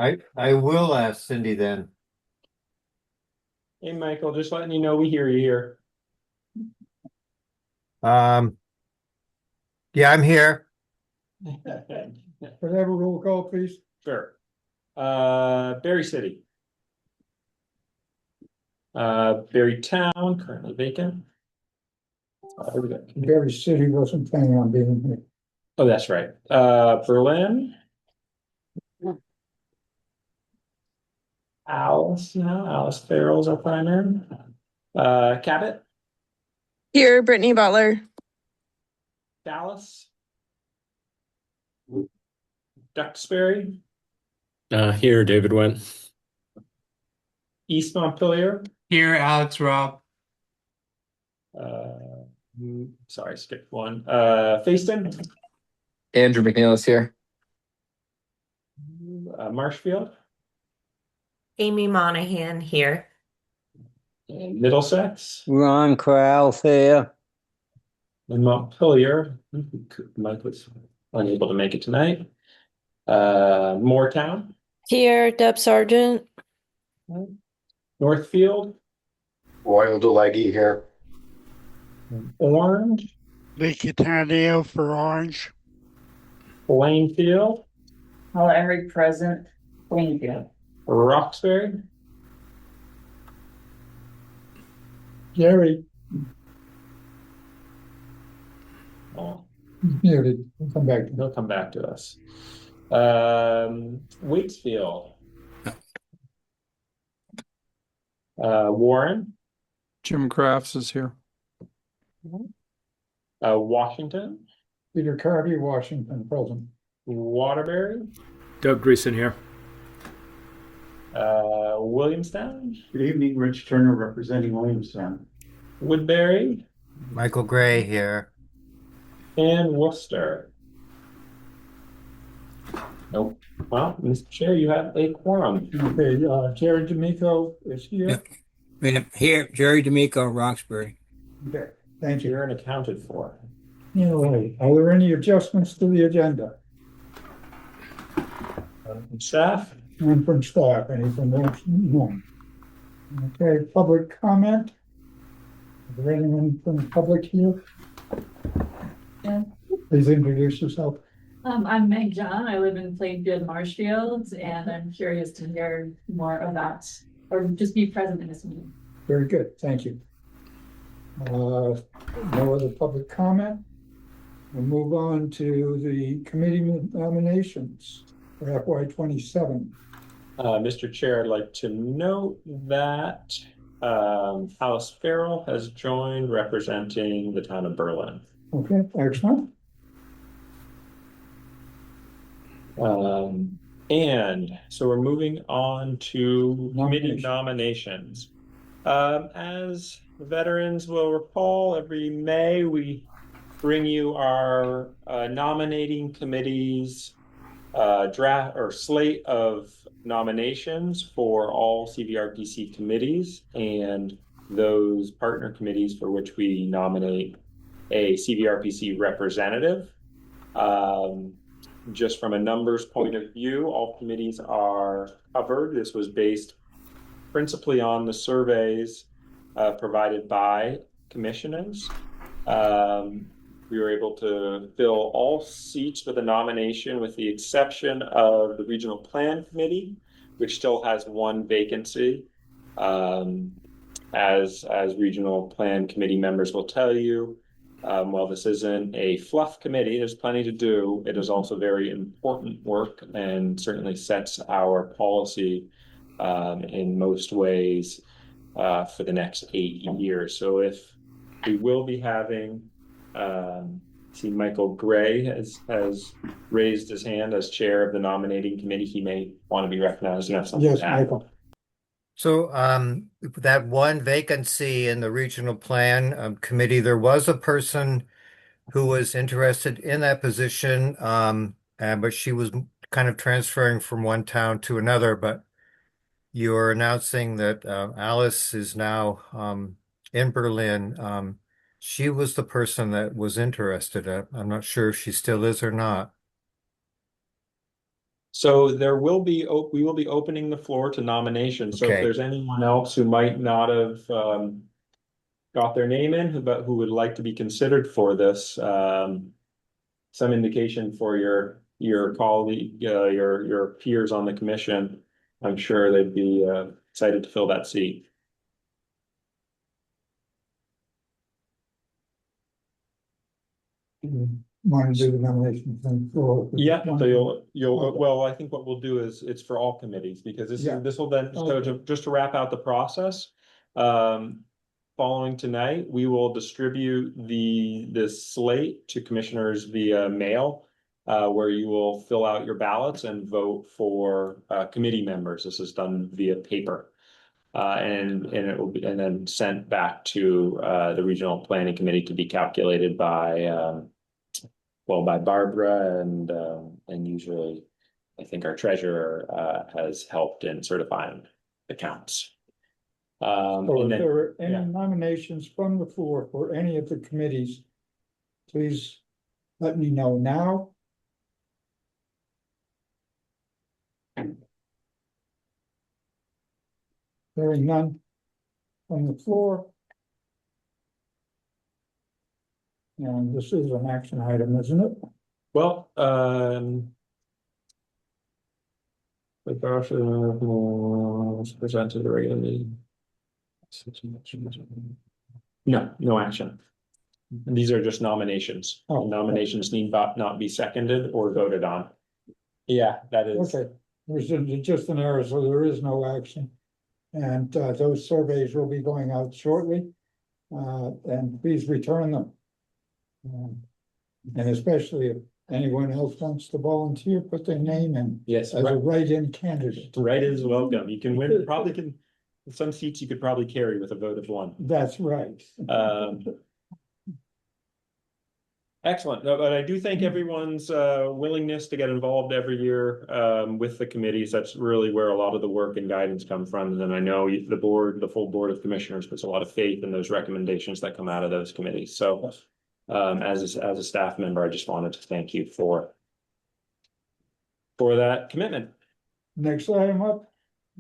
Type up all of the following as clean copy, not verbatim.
I will ask Cindy then. Hey, Michael, just letting you know we hear you here. Um, yeah, I'm here. Could I have a roll call, please? Sure. Berry City. Berry Town, currently vacant. Here we go. Berry City wasn't planning on being here. Oh, that's right. Berlin. Alice Farrell's our primary. Cabot, Here, Brittany Butler. Dallas. Duxbury, Here, David went. East Montpelier. Here, Alex Robb. Sorry, skipped one. Facein, Andrew McNeil here. Marshfield, Amy Monahan here. and Middlesex, Ron Krause here. and Montpelier. Mike was unable to make it tonight. Moortown, Here, Deb Sargent. Northfield, Royal Deleggy here. Orange, Lee Catania for Orange. Plainfield, Every present, Plainfield. Roxbury, Jerry, oh, muted. We'll come back. he'll come back to us. Waitsfield, Warren, Jim Crafts is here. Washington, Peter Carvey, Washington, present. Waterbury, Doug Greason here. Williamstown, Good evening, Rich Turner representing Williamstown. Woodbury, Michael Gray here. and Worcester. Nope. Well, Mr. Chair, you have a quorum. Okay, Jerry D'Amico is here. Here, Jerry D'Amico, Roxbury. Okay, thank you. You're unaccounted for. All right, are there any adjustments to the agenda? Staff? None from staff, anything else? None. Okay, public comment? Is there anyone from the public here? Yeah. Please introduce yourself. I'm Meg John. I live in Plainfield, Marshfield, and I'm curious to hear more about, or just be present in this meeting. Very good, thank you. No other public comment? We'll move on to the committee nominations for FY27. Mr. Chair, I'd like to note that Alice Farrell has joined representing the town of Berlin. Okay, excellent. And so we're moving on to committee nominations. As veterans will recall, every May we bring you our nominating committees draft or slate of nominations for all CVRPC committees and those partner committees for which we nominate a CVRPC representative. Just from a numbers point of view, all committees are covered. This was based principally on the surveys provided by commissioners. We were able to fill all seats with a nomination with the exception of the Regional Plan Committee, which still has one vacancy. As Regional Plan Committee members will tell you, while this isn't a fluff committee, there's plenty to do. It is also very important work and certainly sets our policy in most ways for the next 8 years. So if we will be having, see Michael Gray has raised his hand as chair of the nominating committee. He may want to be recognized and have something Yes, to add. Michael. So that one vacancy in the regional plan committee, there was a person who was interested in that position, but she was kind of transferring from one town to another. But you're announcing that Alice is now in Berlin. She was the person that was interested. I'm not sure if she still is or not. So we will be opening the floor to nominations. So if Okay. there's anyone else who might not have got their name in, but who would like to be considered for this, some indication for your colleague, your peers on the commission, I'm sure they'd be excited to fill that seat. Want to do the nomination thing for? Yeah, so well, I think what we'll do is it's for all committees because this will then, so just to wrap out the process. Following tonight, we will distribute this slate to commissioners via mail, where you will fill out your ballots and vote for committee members. This is done via paper. And it will be then sent back to the regional planning committee to be calculated by by Barbara and usually I think our treasurer has helped in certifying the counts. So if there are any nominations from the floor for any of the committees, please let me know now. Hearing none from the floor. And this is an action item, isn't it? Well, the version was presented regularly. No action. These are just nominations. Oh, Nominations need not be seconded or voted on. Yeah, that is. Okay, there's just an error, so there is no action. And those surveys will be going out shortly. And please return them. And especially if anyone else wants to volunteer, put their name in. Yes, as a write-in candidate. Write-in is welcome. You can win, probably can, some seats you could probably carry with a vote of one. That's right. Excellent. No, but I do thank everyone's willingness to get involved every year with the committees. That's really where a lot of the work and guidance come from. And I know the full board of commissioners puts a lot of faith in those recommendations that come out of those committees. So as a staff member, I just wanted to thank you for that commitment. Next item up,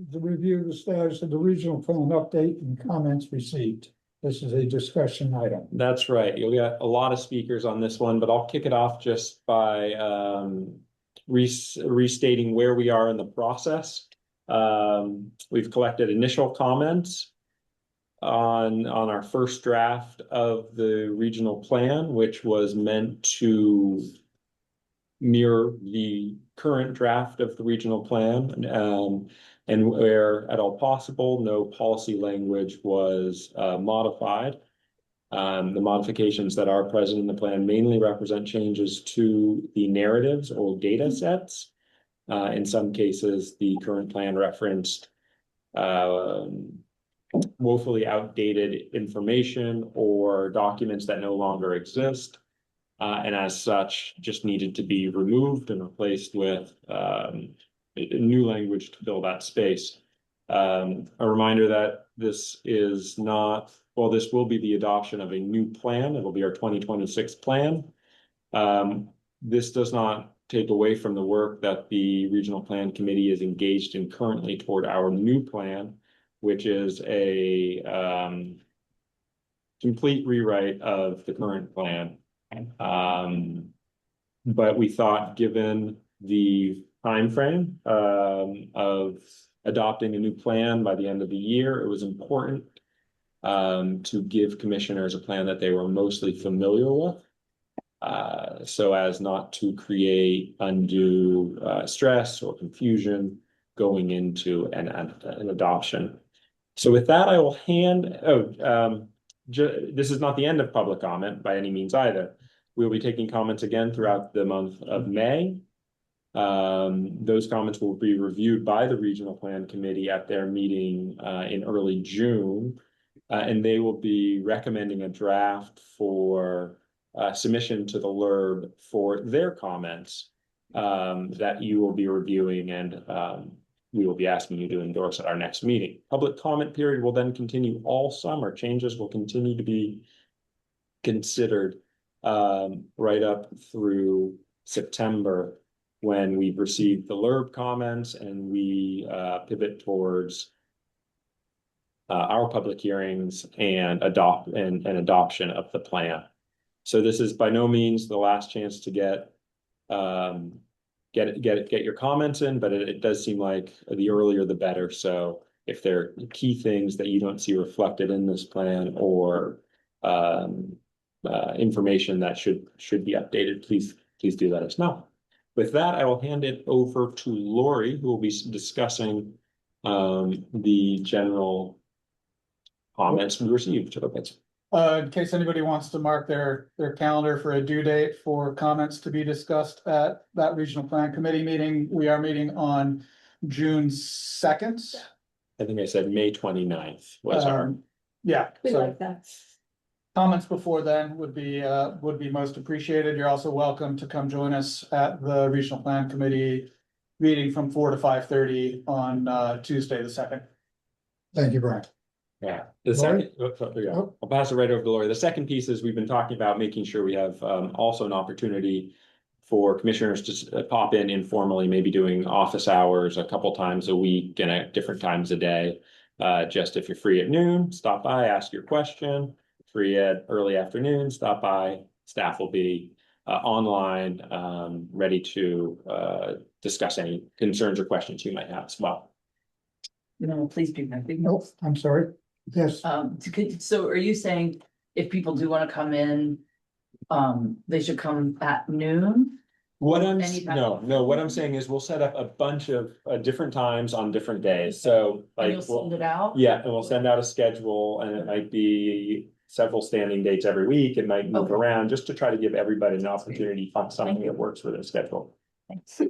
the review of the status of the regional plan update and comments received. This is a discussion item. That's right. You'll get a lot of speakers on this one, but I'll kick it off just by restating where we are in the process. We've collected initial comments on our first draft of the regional plan, which was meant to mirror the current draft of the regional plan, and where at all possible, no policy language was modified. The modifications that are present in the plan mainly represent changes to the narratives or data sets. In some cases, the current plan referenced woefully outdated information or documents that no longer exist, and as such just needed to be removed and replaced with new language to fill that space. A reminder that this is not, well, this will be the adoption of a new plan. It'll be our 2026 plan. This does not take away from the work that the Regional Plan Committee is engaged in currently toward our new plan, which is a complete rewrite of the current plan. But we thought, given the timeframe of adopting a new plan by the end of the year, it was important to give commissioners a plan that they were mostly familiar with, so as not to create undue stress or confusion going into an adoption. So with that, I will this is not the end of public comment by any means either. We'll be taking comments again throughout the month of May. Those comments will be reviewed by the Regional Plan Committee at their meeting in early June, and they will be recommending a draft for submission to the LURB for their comments that you will be reviewing, and we will be asking you to endorse at our next meeting. Public comment period will then continue all summer. Changes will continue to be considered right up through September. when we've received the LURB comments and we pivot towards our public hearings and adoption of the plan. So this is by no means the last chance to get your comments in, but it does seem like the earlier the better. So if there are key things that you don't see reflected in this plan or information that should be updated, please do let us know. With that, I will hand it over to Lori, who will be discussing the general comments we received. In case anybody wants to mark their calendar for a due date for comments to be discussed at that regional plan committee meeting, we are meeting on June 2nd. I think I said May 29th was our. Yeah. We so like that. Comments before then would be most appreciated. You're also welcome to come join us at the regional plan committee meeting from 4 to 5:30 on Tuesday the 2nd. Thank you, Brian. Yeah, the Lori? second, I'll pass it right over to Lori. The second piece is we've been talking about making sure we have also an opportunity for commissioners to pop in informally, maybe doing office hours a couple times a week and at different times a day. Just if you're free at noon, stop by, ask your question. Free at early afternoon, stop by. Staff will be online, ready to discuss any concerns or questions you might have as well. Please do that. Nope, I'm sorry. Yes, So are you saying if people do want to come in, they should come at noon? What I'm Anytime. no, what I'm saying is we'll set up a bunch of different times on different days. So And like you'll send it out? yeah, and we'll send out a schedule, and it might be several standing dates every week. It might move around just to try to give everybody an opportunity to find something that works for their schedule. Thanks.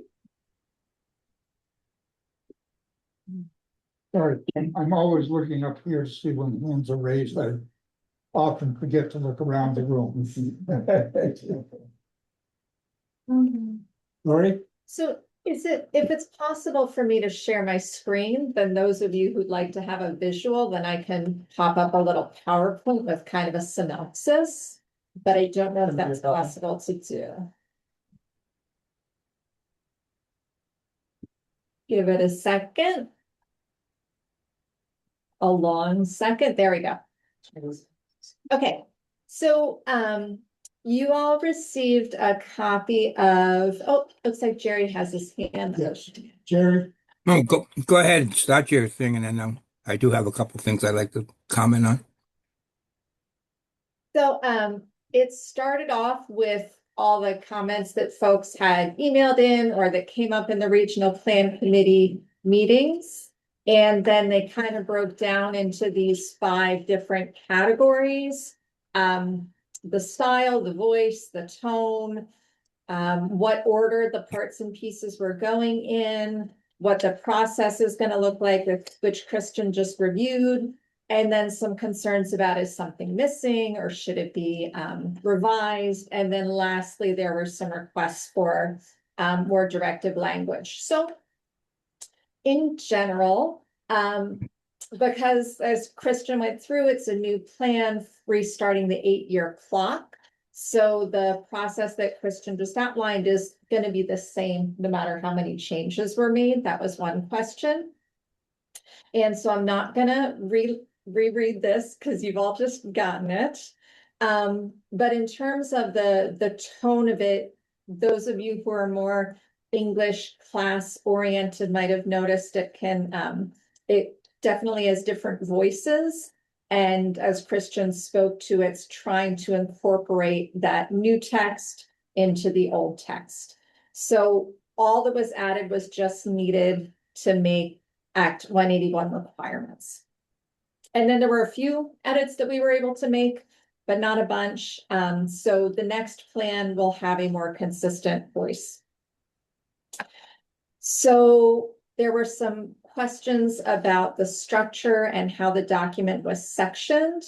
sorry, I'm always looking up here to see when hands are raised. I often forget to look around the room. Lori? So if it's possible for me to share my screen, then those of you who'd like to have a visual, then I can pop up a little PowerPoint with kind of a synopsis, but I don't know if that's possible to do. Give it a second. A long second. There we go. Okay, so you all received a copy of, looks like Jerry has his hand up. Yes, Jerry? No, go ahead, start your thing, and then I do have a couple things I'd like to comment on. So it started off with all the comments that folks had emailed in or that came up in the regional plan committee meetings. And then they kind of broke down into these 5 different categories. The style, the voice, the tone, what order the parts and pieces were going in, what the process is going to look like, which Kristen just reviewed, and then some concerns about is something missing or should it be revised? And then lastly, there were some requests for more directive language. So in general, because as Kristen went through, it's a new plan restarting the 8-year clock. So the process that Kristen just outlined is going to be the same no matter how many changes were made. That was one question. And so I'm not going to reread this because you've all just gotten it. But in terms of the tone of it, those of you who are more English class oriented might have noticed it definitely has different voices. And as Christian spoke to, it's trying to incorporate that new text into the old text. So all that was added was just needed to make Act 181 requirements. And then there were a few edits that we were able to make, but not a bunch. So the next plan will have a more consistent voice. So there were some questions about the structure and how the document was sectioned.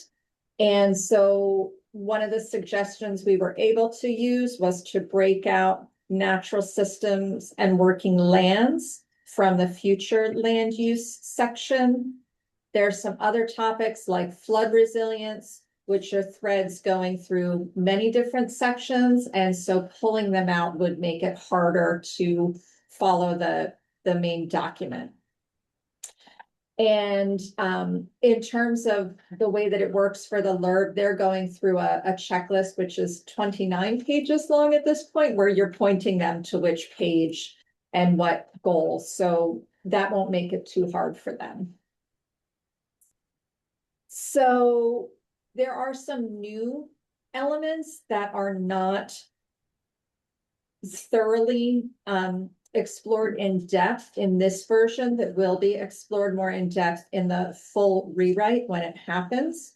And so one of the suggestions we were able to use was to break out natural systems and working lands from the future land use section. There are some other topics like flood resilience, which are threads going through many different sections. And so pulling them out would make it harder to follow the main document. And in terms of the way that it works for the LERB, they're going through a checklist, which is 29 pages long at this point, where you're pointing them to which page and what goals. So that won't make it too hard for them. So there are some new elements that are not thoroughly explored in depth in this version that will be explored more in depth in the full rewrite when it happens.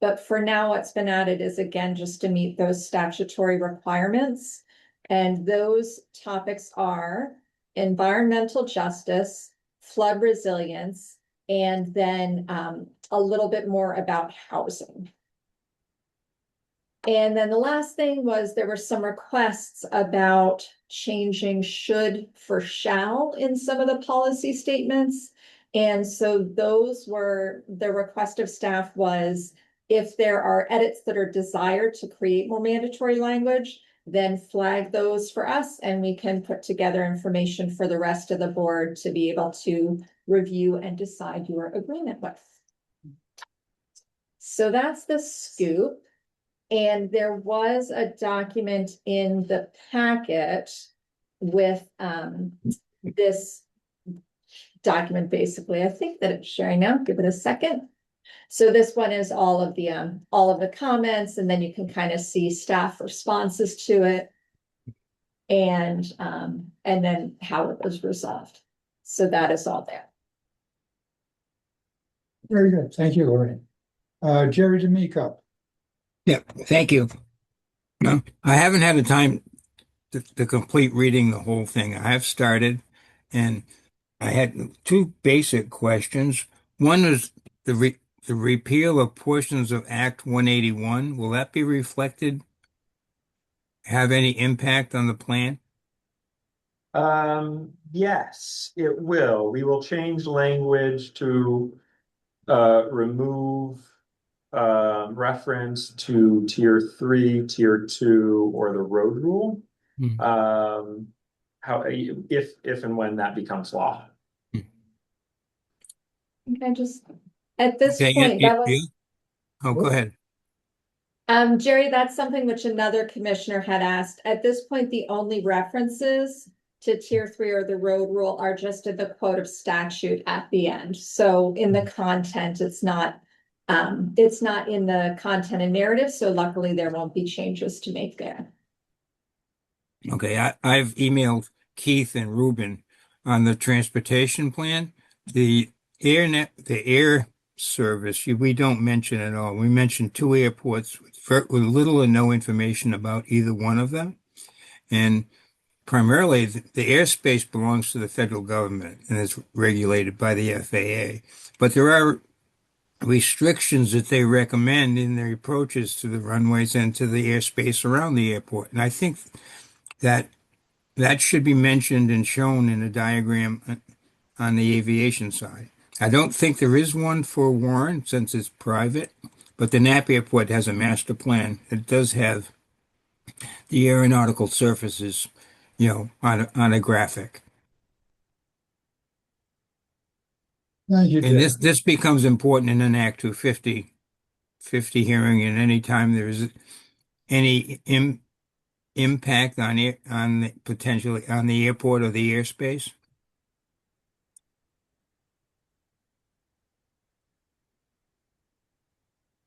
But for now, what's been added is, again, just to meet those statutory requirements. And those topics are environmental justice, flood resilience, and then a little bit more about housing. And then the last thing was there were some requests about changing should for shall in some of the policy statements. And so those were, the request of staff was, if there are edits that are desired to create more mandatory language, then flag those for us and we can put together information for the rest of the board to be able to review and decide your agreement with. So that's the scoop. And there was a document in the packet with this document, basically. I think that it's sharing now. Give it a second. So this one is all of the comments, and then you can kind of see staff responses to it, and then how it was resolved. So that is all there. Very good. Thank you, Lorraine. Jerry D'Amico. Yeah, thank you. No, I haven't had the time to complete reading the whole thing. I have started, and I had two basic questions. One was the repeal of portions of Act 181. Will that be reflected? Have any impact on the plan? Yes, it will. We will change language to remove reference to tier 3, tier 2, or the road rule. How if and when that becomes law. Okay, just at this Okay, point, that was Oh, go ahead. Jerry, that's something which another commissioner had asked. At this point, the only references to tier 3 or the road rule are just in the quote of statute at the end. So in the content, it's not in the content and narrative. So luckily there won't be changes to make there. Okay, I've emailed Keith and Ruben on the transportation plan. The air service, we don't mention at all. We mentioned 2 airports with little or no information about either one of them. And primarily, the airspace belongs to the federal government and is regulated by the FAA. But there are restrictions that they recommend in their approaches to the runways and to the airspace around the airport. And I think that should be mentioned and shown in a diagram on the aviation side. I don't think there is one for Warren since it's private, but the Knapp Airport has a master plan. It does have the aeronautical surfaces, on a graphic. Thank you, And Jerry. this becomes important in an Act 250 hearing, and any time there is any impact potentially on the airport or the airspace.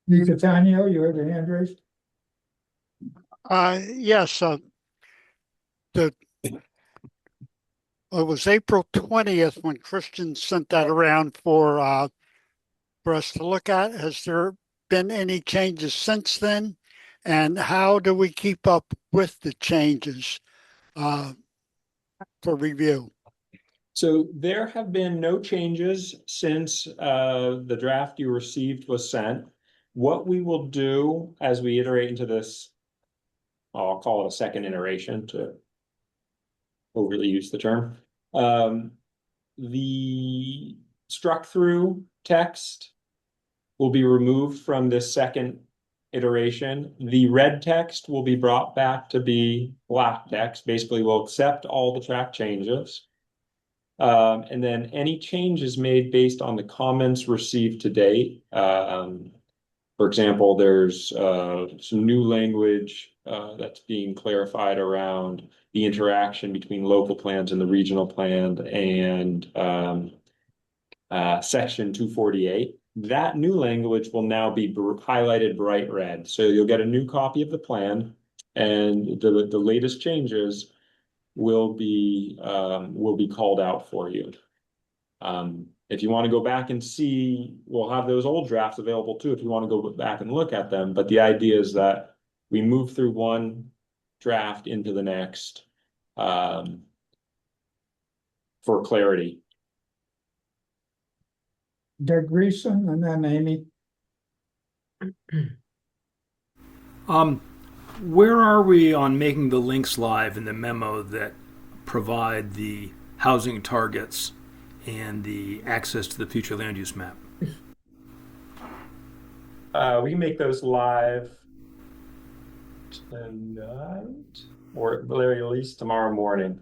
Catania, you have your hand raised? Yes, it was April 20th when Christian sent that around for us to look at. Has there been any changes since then? And how do we keep up with the changes for review? So there have been no changes since the draft you received was sent. What we will do as we iterate into this, I'll call it a second iteration to overly use the term. The struck through text will be removed from this second iteration. The red text will be brought back to be black text. Basically, we'll accept all the track changes. And then any changes made based on the comments received to date. For example, there's some new language that's being clarified around the interaction between local plans and the regional plan and section 248. That new language will now be highlighted bright red. So you'll get a new copy of the plan, and the latest changes will be called out for you. If you want to go back and see, we'll have those old drafts available too if you want to go back and look at them. But the idea is that we move through one draft into the next for clarity. Doug Greason and then Amy. Where are we on making the links live in the memo that provide the housing targets and the access to the future land use map? We can make those live tonight, or at least tomorrow morning.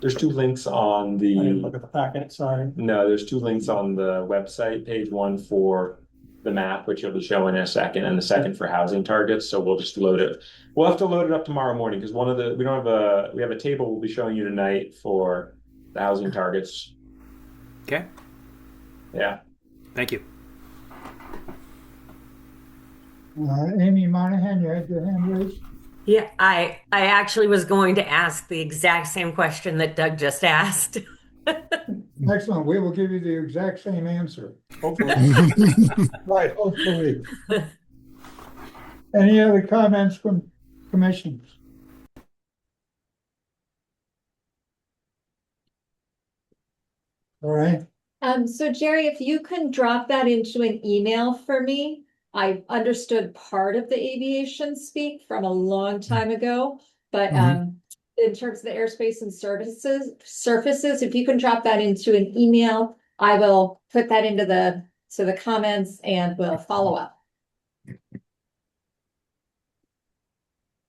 There's two links on I the. didn't look at the packet, sorry. No, there's two links on the website. Page one for the map, which you'll be showing in a second, and the second for housing targets. So we'll just load it. We'll have to load it up tomorrow morning because we have a table we'll be showing you tonight for the housing targets. Okay. Yeah. Thank you. Amy Monahan, you had your hand raised? Yeah, I actually was going to ask the exact same question that Doug just asked. Excellent. We will give you the exact same answer. Hopefully. Right, hopefully. Any other comments from commissioners? All right. So Jerry, if you can drop that into an email for me. I understood part of the aviation speak from a long time ago, but in terms of the airspace and surfaces, if you can drop that into an email, I will put that into the comments and we'll follow up.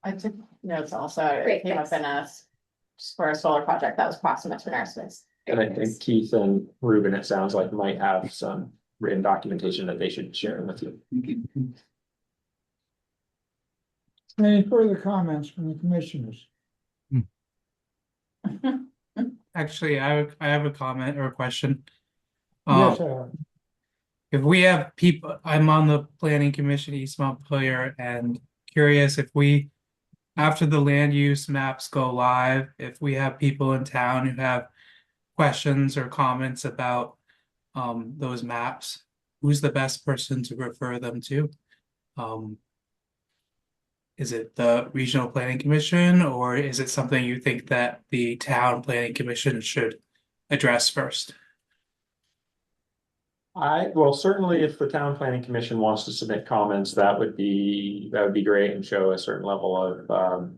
I took notes also. Great, It came thanks. up in for a solar project that was proximate to an airspace. And I think Keith and Ruben, it sounds like, might have some written documentation that they should share with you. Any further comments from the commissioners? Actually, I have a comment or a question. Yes, sir. If we have people, I'm on the planning commission East Montpelier, and curious if we, after the land use maps go live, if we have people in town who have questions or comments about those maps, who's the best person to refer them to? Is it the regional planning commission, or is it something you think that the town planning commission should address first? Well, certainly if the town planning commission wants to submit comments, that would be great and show a certain level of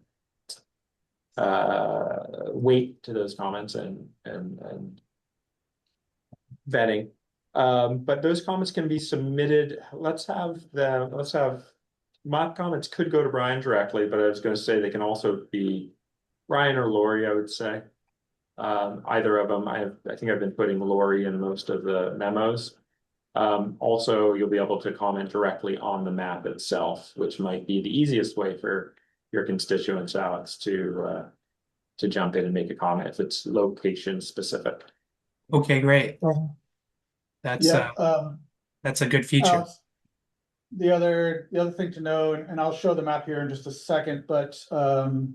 weight to those comments and vetting. But those comments can be submitted. My comments could go to Brian directly, but I was going to say they can also be Brian or Lori, I would say. Either of them. I think I've been putting Lori in most of the memos. Also, you'll be able to comment directly on the map itself, which might be the easiest way for your constituents, Alex, to jump in and make a comment if it's location specific. Okay, great. That's a good feature. The other thing to note, and I'll show the map here in just a second, but the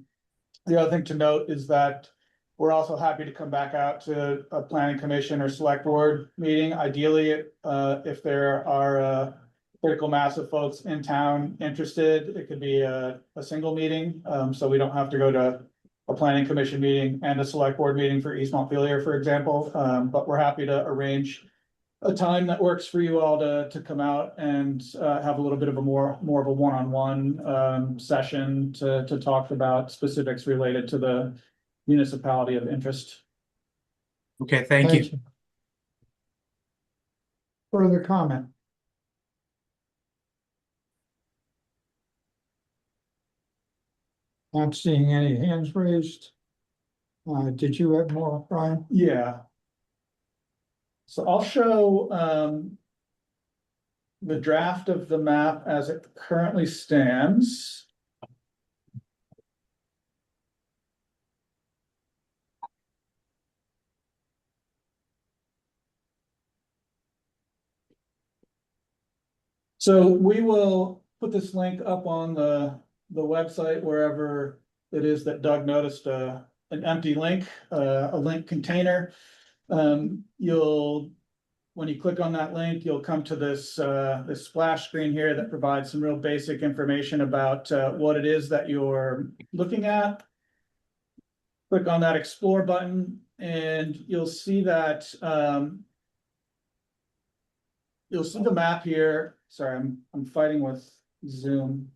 other thing to note is that we're also happy to come back out to a planning commission or select board meeting. Ideally, if there are a critical mass of folks in town interested, it could be a single meeting. So we don't have to go to a planning commission meeting and a select board meeting for East Montpelier, for example. But we're happy to arrange a time that works for you all to come out and have a little bit of a more of a one-on-one session to talk about specifics related to the municipality of interest. Okay, thank you. Further comment? Not seeing any hands raised. Did you have more, Brian? Yeah. So I'll show the draft of the map as it currently stands. So we will put this link up on the website wherever it is that Doug noticed an empty link, a link container. When you click on that link, you'll come to this this splash screen here that provides some real basic information about what it is that you're looking at. Click on that explore button and you'll see that you'll see the map here. Sorry, I'm fighting with Zoom.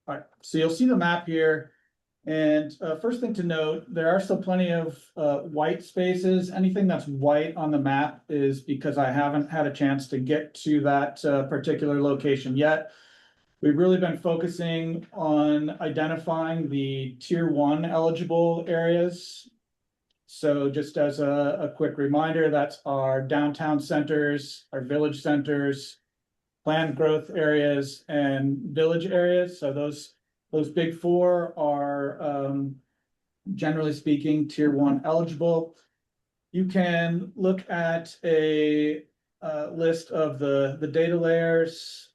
All right, so you'll see the map here. And first thing to note, there are still plenty of white spaces. Anything that's white on the map is because I haven't had a chance to get to that particular location yet. We've really been focusing on identifying the tier 1 eligible areas. So just as a quick reminder, that's our downtown centers, our village centers, planned growth areas, and village areas. So those big four are generally speaking tier 1 eligible. You can look at a list of the data layers,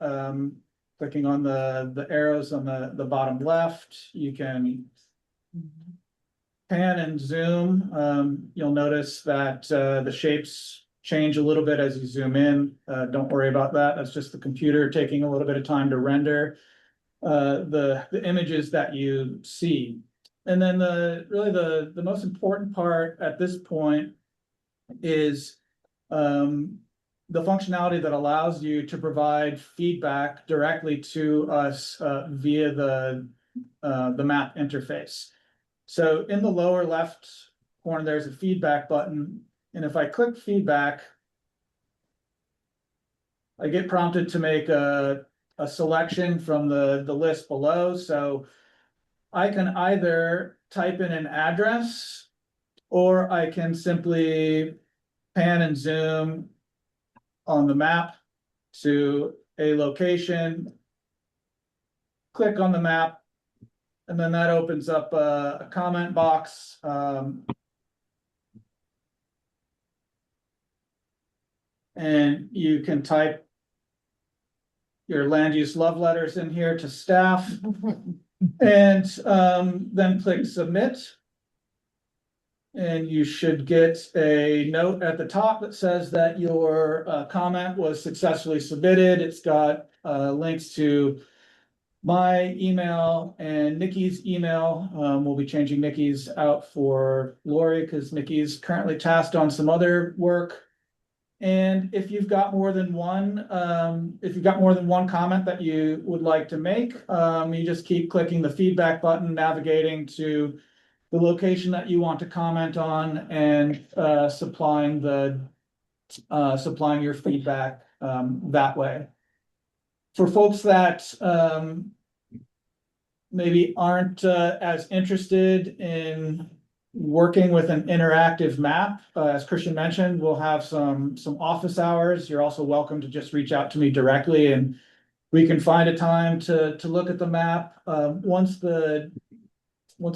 clicking on the arrows on the bottom left. You can pan and zoom. You'll notice that the shapes change a little bit as you zoom in. Don't worry about that. That's just the computer taking a little bit of time to render the images that you see. And then the most important part at this point is the functionality that allows you to provide feedback directly to us via the map interface. So in the lower left corner, there's a feedback button. And if I click feedback, I get prompted to make a selection from the list below. So I can either type in an address or I can simply pan and zoom on the map to a location, click on the map, and then that opens up a comment box. And you can type your land use love letters in here to staff and then click submit. And you should get a note at the top that says that your comment was successfully submitted. It's got links to my email and Nikki's email. We'll be changing Nikki's out for Lori because Nikki's currently tasked on some other work. And if you've got more than one, comment that you would like to make, you just keep clicking the feedback button, navigating to the location that you want to comment on, and supplying your feedback that way. For folks that maybe aren't as interested in working with an interactive map, as Christian mentioned, we'll have some office hours. You're also welcome to just reach out to me directly and we can find a time to look at the map. Once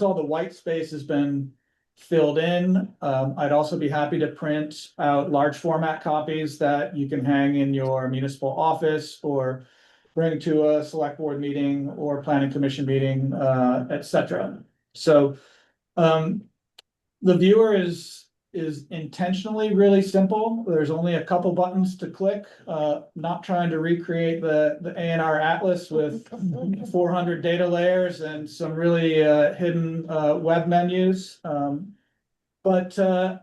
all the white space has been filled in, I'd also be happy to print out large format copies that you can hang in your municipal office or bring to a select board meeting or planning commission meeting, etc. So the viewer is intentionally really simple. There's only a couple buttons to click, not trying to recreate the A&R Atlas with 400 data layers and some really hidden web menus. But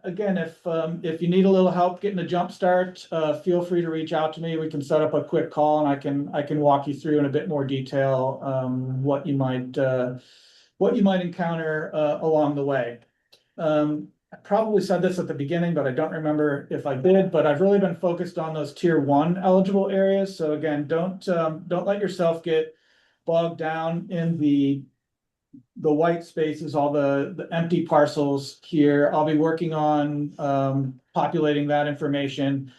again, if you need a little help getting a jump start, feel free to reach out to me. We can set up a quick call and I can walk you through in a bit more detail what you might encounter along the way. I probably said this at the beginning, but I don't remember if I did, but I've really been focused on those tier 1 eligible areas. So again, don't let yourself get bogged down in the the white spaces, all the empty parcels here. I'll be working on populating that information.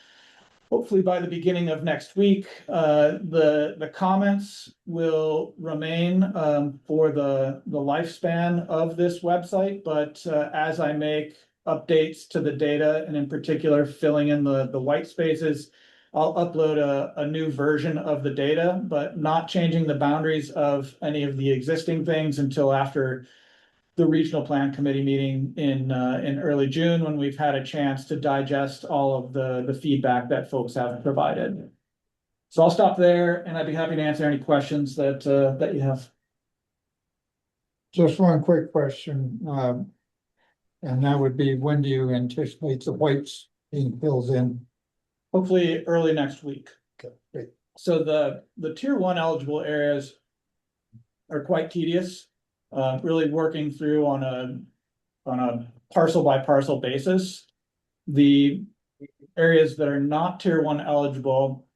Hopefully by the beginning of next week. The comments will remain for the lifespan of this website, but as I make updates to the data, and in particular filling in the white spaces, I'll upload a new version of the data, but not changing the boundaries of any of the existing things until after the regional plan committee meeting in early June, when we've had a chance to digest all of the feedback that folks have provided. So I'll stop there, and I'd be happy to answer any questions that you have. Just one quick question, and that would be, when do you anticipate the whites being filled in? Hopefully early next week. Okay, great. So the tier 1 eligible areas are quite tedious. Really working through on a parcel by parcel basis. The areas that are not tier 1 eligible,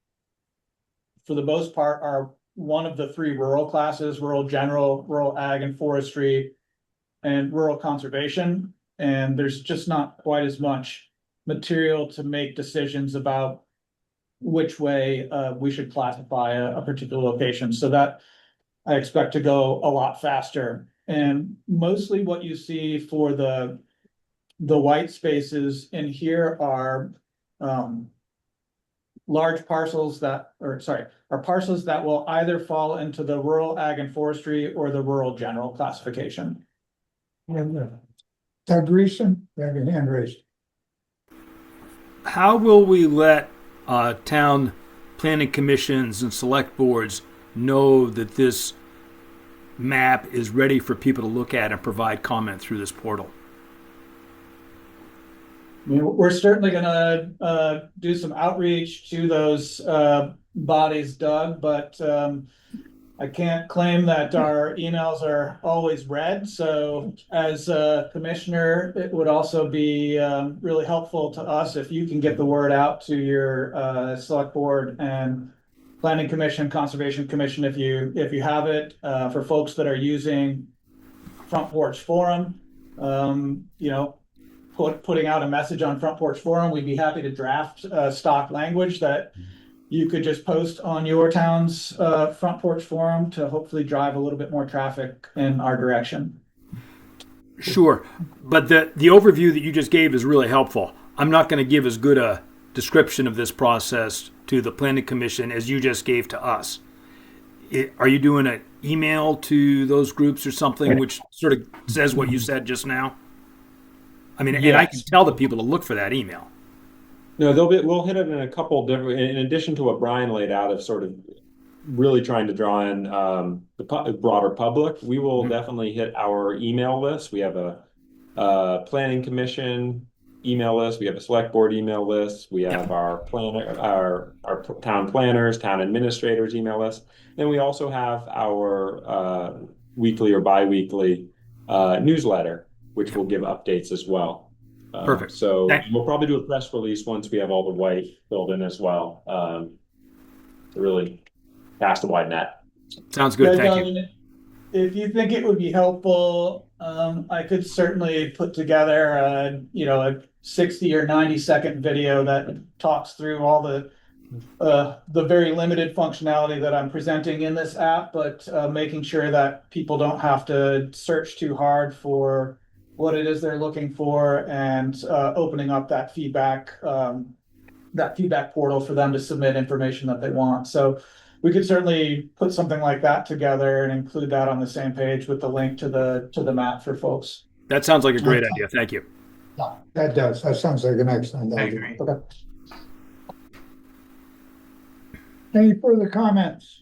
for the most part, are one of the 3 rural classes: rural general, rural ag and forestry, and rural conservation. And there's just not quite as much material to make decisions about which way we should classify a particular location. So that I expect to go a lot faster. And mostly what you see for the white spaces in here are large parcels that, are parcels that will either fall into the rural ag and forestry or the rural general classification. Doug Greason, you have your hand raised. How will we let town planning commissions and select boards know that this map is ready for people to look at and provide comment through this portal? I mean, we're certainly gonna do some outreach to those bodies, Doug, but I can't claim that our emails are always read. So as a commissioner, it would also be really helpful to us if you can get the word out to your select board and planning commission, conservation commission, if you have it, for folks that are using Front Porch Forum, putting out a message on Front Porch Forum. We'd be happy to draft stock language that you could just post on your town's Front Porch Forum to hopefully drive a little bit more traffic in our direction. Sure, but the overview that you just gave is really helpful. I'm not going to give as good a description of this process to the planning commission as you just gave to us. Are you doing an email to those groups or something which sort of says what you said just now? I mean, yes. And I can tell the people to look for that email. No, we'll hit it in a couple different, in addition to what Brian laid out of sort of really trying to draw in the broader public. We will definitely hit our email list. We have a planning commission email list. We have a select board email list. We have our town planners, town administrators email list. Then we also have our weekly or bi-weekly newsletter, which will give updates as well. Perfect. So we'll probably do a press release once we have all the white filled in as well, to really cast a wide net. Sounds good. Thank you. If you think it would be helpful, I could certainly put together a 60 or 90-second video that talks through all the very limited functionality that I'm presenting in this app, but making sure that people don't have to search too hard for what it is they're looking for, and opening up that feedback portal for them to submit information that they want. So we could certainly put something like that together and include that on the same page with the link to the map for folks. That sounds like a great idea. Thank you. Yeah, that does. That sounds like an excellent idea. Okay. Any further comments?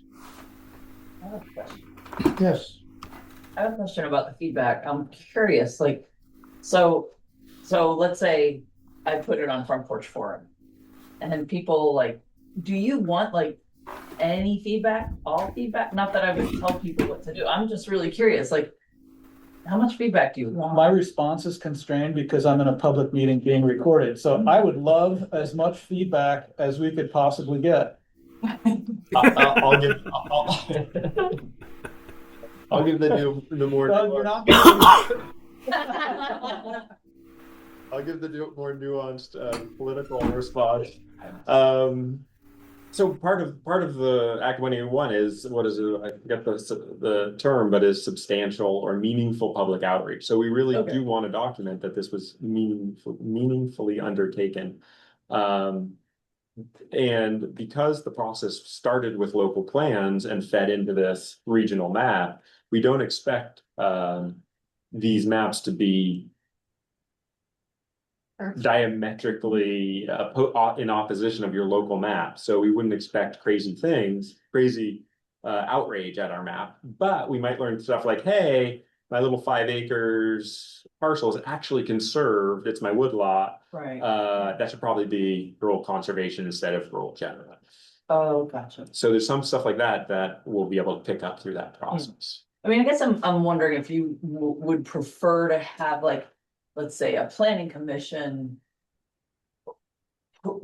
Yes. I have a question about the feedback. I'm curious, so let's say I put it on Front Porch Forum, and then people do you want any feedback, all feedback? Not that I would tell people what to do. I'm just really curious, how much feedback do you want? My response is constrained because I'm in a public meeting being recorded. So I would love as much feedback as we could possibly get. I'll give the more. Doug, you're not. I'll give the more nuanced political response. So part of the Act 181 is what is it? I forget the term, but is substantial or meaningful public outreach. So we really do want to document that this was meaningfully undertaken. And because the process started with local plans and fed into this regional map, we don't expect these maps to be diametrically in opposition of your local map. So we wouldn't expect crazy outrage at our map, but we might learn stuff like, hey, my little 5 acres parcel is actually conserved. It's my woodlot. Right. That should probably be rural conservation instead of rural general. Oh, gotcha. So there's some stuff like that we'll be able to pick up through that process. I mean, I guess I'm wondering if you would prefer to have, like, let's say, a planning commission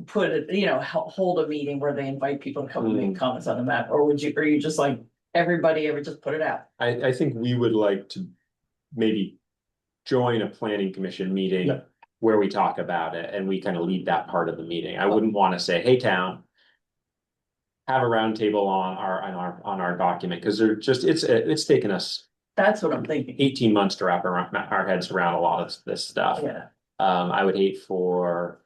put it, hold a meeting where they invite people to come and make comments on the map, or are you just like everybody ever just put it out? I think we would like to maybe join a planning commission meeting where we talk about it and we kind of lead that part of the meeting. I wouldn't want to say, hey, town, have a roundtable on our document, because it's taken us. That's what I'm thinking. 18 months to wrap our heads around a lot of this stuff. Yeah. I would hate for,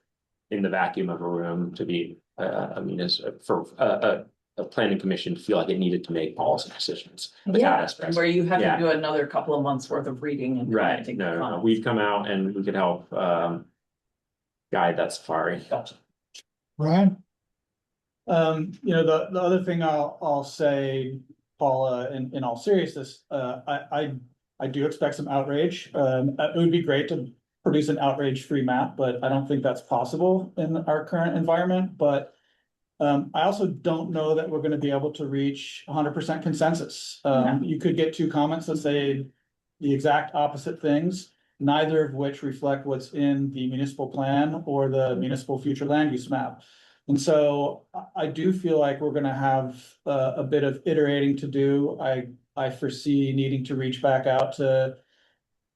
in the vacuum of a room, to be, for a planning commission to feel like it needed to make policy decisions. Where you have to do another couple of months worth of reading and right. No, we've come out and we could help guide that safari. Gotcha. Ryan? The other thing I'll say, Paula, in all seriousness, I do expect some outrage. It would be great to produce an outrage-free map, but I don't think that's possible in our current environment. But I also don't know that we're going to be able to reach 100% consensus. You could get 2 comments that say the exact opposite things, neither of which reflect what's in the municipal plan or the municipal future land use map. And so I do feel like we're going to have a bit of iterating to do. I foresee needing to reach back out to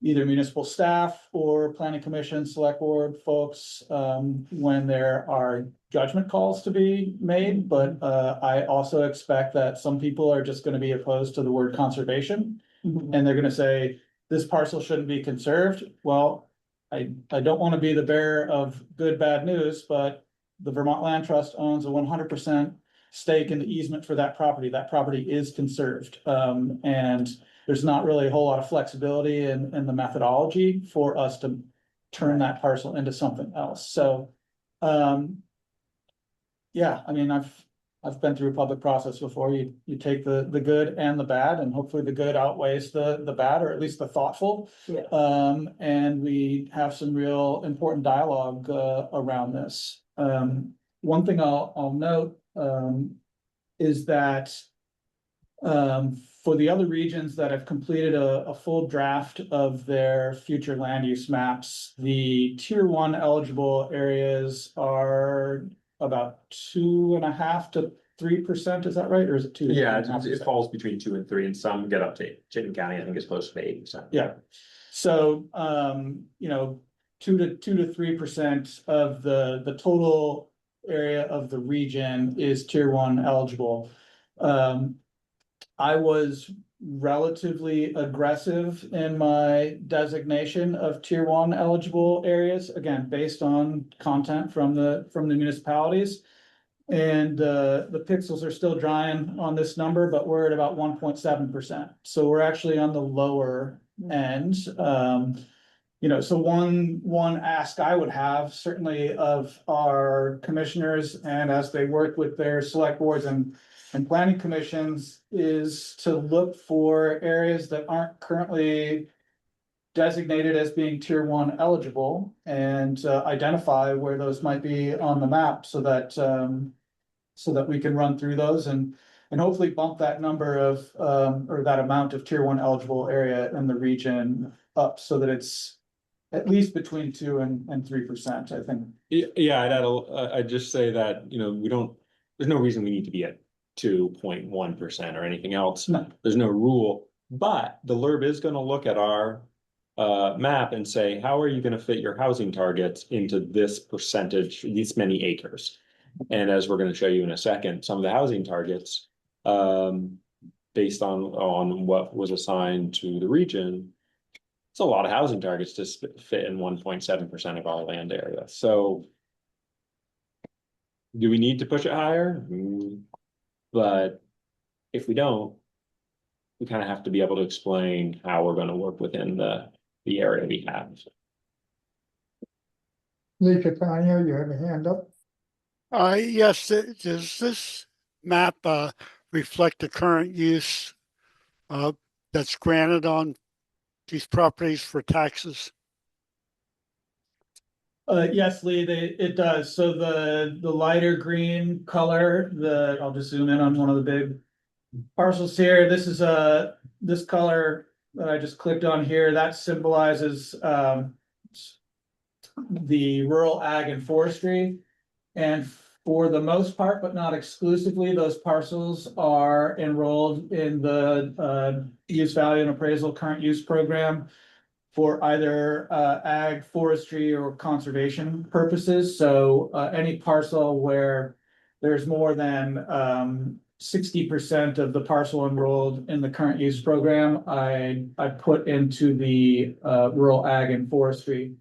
either municipal staff or planning commission, select board folks when there are judgment calls to be made. But I also expect that some people are just going to be opposed to the word conservation, and they're going to say this parcel shouldn't be conserved. Well, I don't want to be the bearer of good, bad news, but the Vermont Land Trust owns a 100% stake in the easement for that property. That property is conserved. And there's not really a whole lot of flexibility in the methodology for us to turn that parcel into something else. So, yeah, I mean, I've been through a public process before. You take the good and the bad, and hopefully the good outweighs the bad, or at least the thoughtful. Yeah. And we have some real important dialogue around this. One thing I'll note is that for the other regions that have completed a full draft of their future land use maps, the tier 1 eligible areas are about 2.5% to 3%. Is that right? Or is it 2 to 3.5%? It falls between 2 and 3, and some get up to Chittenden County, I think it's close to 8%. Yeah. So 2 to 3% of the total area of the region is tier 1 eligible. I was relatively aggressive in my designation of tier 1 eligible areas, again, based on content from the municipalities. And the pixels are still drying on this number, but we're at about 1.7%. So we're actually on the lower end. So one ask I would have, certainly of our commissioners, and as they work with their select boards and planning commissions, is to look for areas that aren't currently designated as being tier 1 eligible, and identify where those might be on the map, so that we can run through those and hopefully bump that number of or that amount of tier 1 eligible area in the region up, so that it's at least between 2 and 3%, I think. Yeah, I'd just say that, there's no reason we need to be at 2.1% or anything else. No. There's no rule. But the LURB is going to look at our map and say, how are you going to fit your housing targets into this percentage, these many acres? And as we're going to show you in a second, some of the housing targets, based on what was assigned to the region, it's a lot of housing targets to fit in 1.7% of our land area. So do we need to push it higher? But if we don't, we kind of have to be able to explain how we're going to work within the area we have. Lee Catania, you have a hand up? Yes, does this map reflect the current use that's granted on these properties for taxes? Yes, Lee, it does. So the lighter green color, I'll just zoom in on one of the big parcels here. This is this color that I just clicked on here, that symbolizes the rural ag and forestry. And for the most part, but not exclusively, those parcels are enrolled in the use value and appraisal current use program for either ag, forestry, or conservation purposes. So any parcel where there's more than 60% of the parcel enrolled in the current use program, I put into the rural ag and forestry.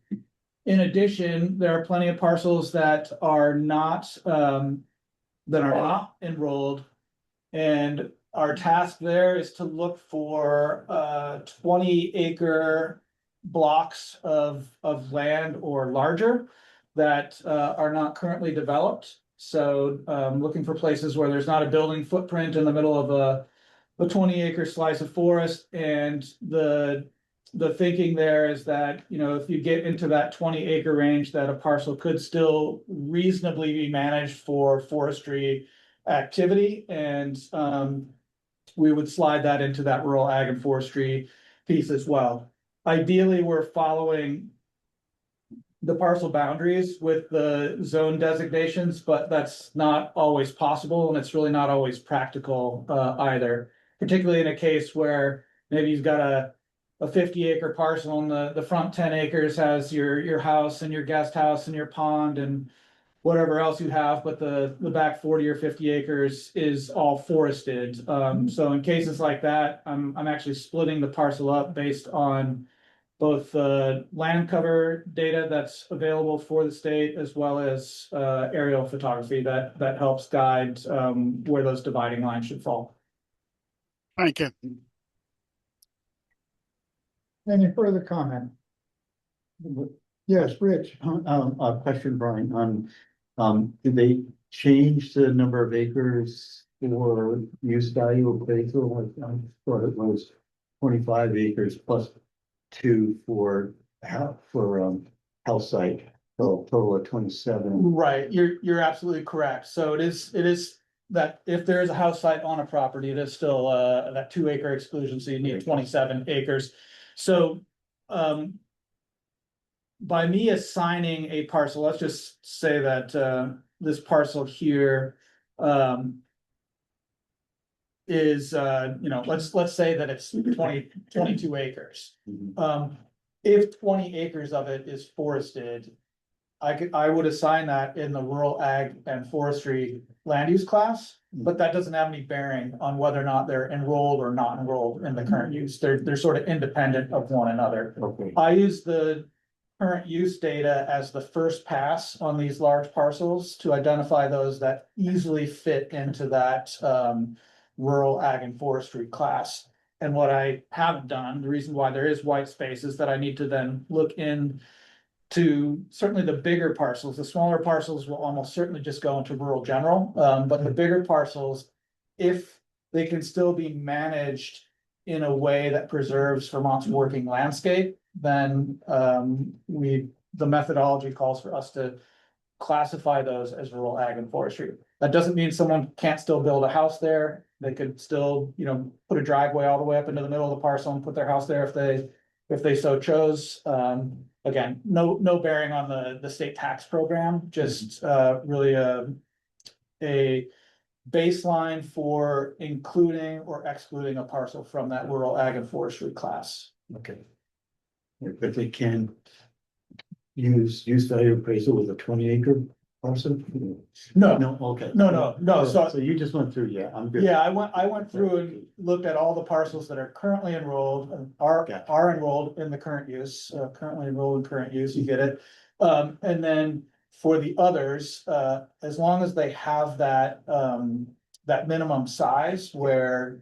In addition, there are plenty of parcels that are not enrolled, and our task there is to look for 20-acre blocks of land or larger that are not currently developed. So looking for places where there's not a building footprint in the middle of a 20-acre slice of forest. And the thinking there is that, you know, if you get into that 20-acre range, that a parcel could still reasonably be managed for forestry activity. And we would slide that into that rural ag and forestry piece as well. Ideally, we're following the parcel boundaries with the zone designations, but that's not always possible, and it's really not always practical either, particularly in a case where maybe you've got a 50-acre parcel and the front 10 acres has your house and your guest house and your pond and whatever else you have, but the back 40 or 50 acres is all forested. So in cases like that, I'm actually splitting the parcel up based on both land cover data that's available for the state, as well as aerial photography that helps guide where those dividing lines should fall. Thank you. Any further comment? Yes, Rich. A question, Brian, did they change the number of acres for use value appraisal? I thought it was 25 acres plus 2 for health site, so total of 27. Right, you're absolutely correct. So it is that if there is a house site on a property, it is still that 2-acre exclusion, so you need 27 acres. So by me assigning a parcel, let's just say that this parcel here is let's say that it's 22 acres. If 20 acres of it is forested, I would assign that in the rural ag and forestry land use class, but that doesn't have any bearing on whether or not they're enrolled or not enrolled in the current use. They're sort of independent of one another. Okay. I use the current use data as the first pass on these large parcels to identify those that easily fit into that rural ag and forestry class. And what I have done, the reason why there is white space, is that I need to then look in to certainly the bigger parcels. The smaller parcels will almost certainly just go into rural general, but the bigger parcels, if they can still be managed in a way that preserves Vermont's working landscape, then the methodology calls for us to classify those as rural ag and forestry. That doesn't mean someone can't still build a house there. They could still, put a driveway all the way up into the middle of the parcel and put their house there if they so chose. Again, no bearing on the state tax program, just really a baseline for including or excluding a parcel from that rural ag and forestry class. Okay. But they can use value appraisal with a 20-acre parcel? No, No, okay. no. So you just went through, yeah, I'm good. yeah, I went through and looked at all the parcels that are currently enrolled and are enrolled in the current use, currently enrolled in current use, you get it. And then for the others, as long as they have that, that minimum size where,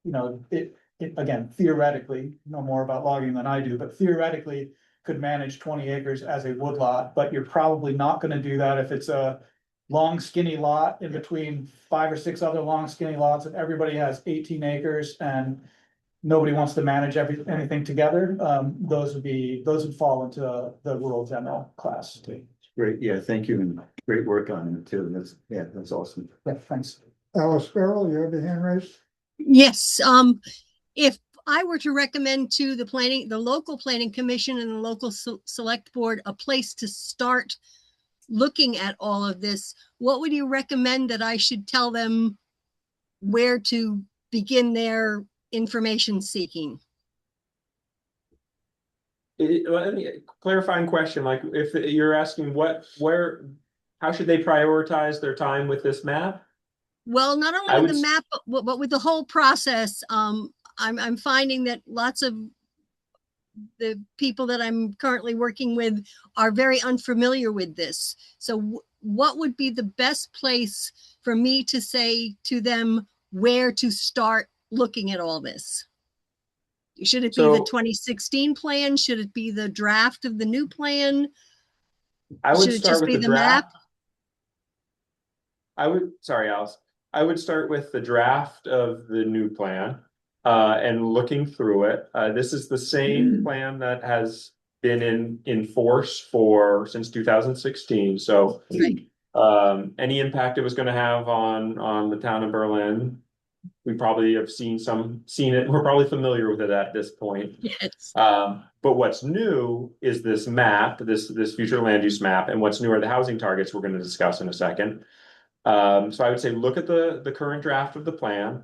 you know, it again, theoretically, know more about logging than I do, but theoretically could manage 20 acres as a woodlot, but you're probably not gonna do that if it's a long skinny lot in between 5 or 6 other long skinny lots and everybody has 18 acres and nobody wants to manage anything together. Those would fall into the rural general class. Great, yeah, thank you, and great work on it too. That's awesome. Yeah, thanks. Alice Farrell, you have your hand raised? Yes, if I were to recommend to the local planning commission and the local select board a place to start looking at all of this, what would you recommend that I should tell them where to begin their information seeking? Clarifying question, like if you're asking how should they prioritize their time with this map? Well, not only with the map, but with the whole process. I'm finding that lots of the people that I'm currently working with are very unfamiliar with this. So what would be the best place for me to say to them where to start looking at all this? Should it be the 2016 plan? Should it be the draft of the new plan? I would Should it start just with be the the map? Sorry, Alice. I would start with the draft of the new plan and looking through it. This is the same plan that has been in force since 2016. So any impact it was going to have on the town of Berlin, we probably have seen it. We're probably familiar with it at this point. Yes. But what's new is this map, this future land use map, and what's new are the housing targets we're going to discuss in a second. So I would say look at the current draft of the plan,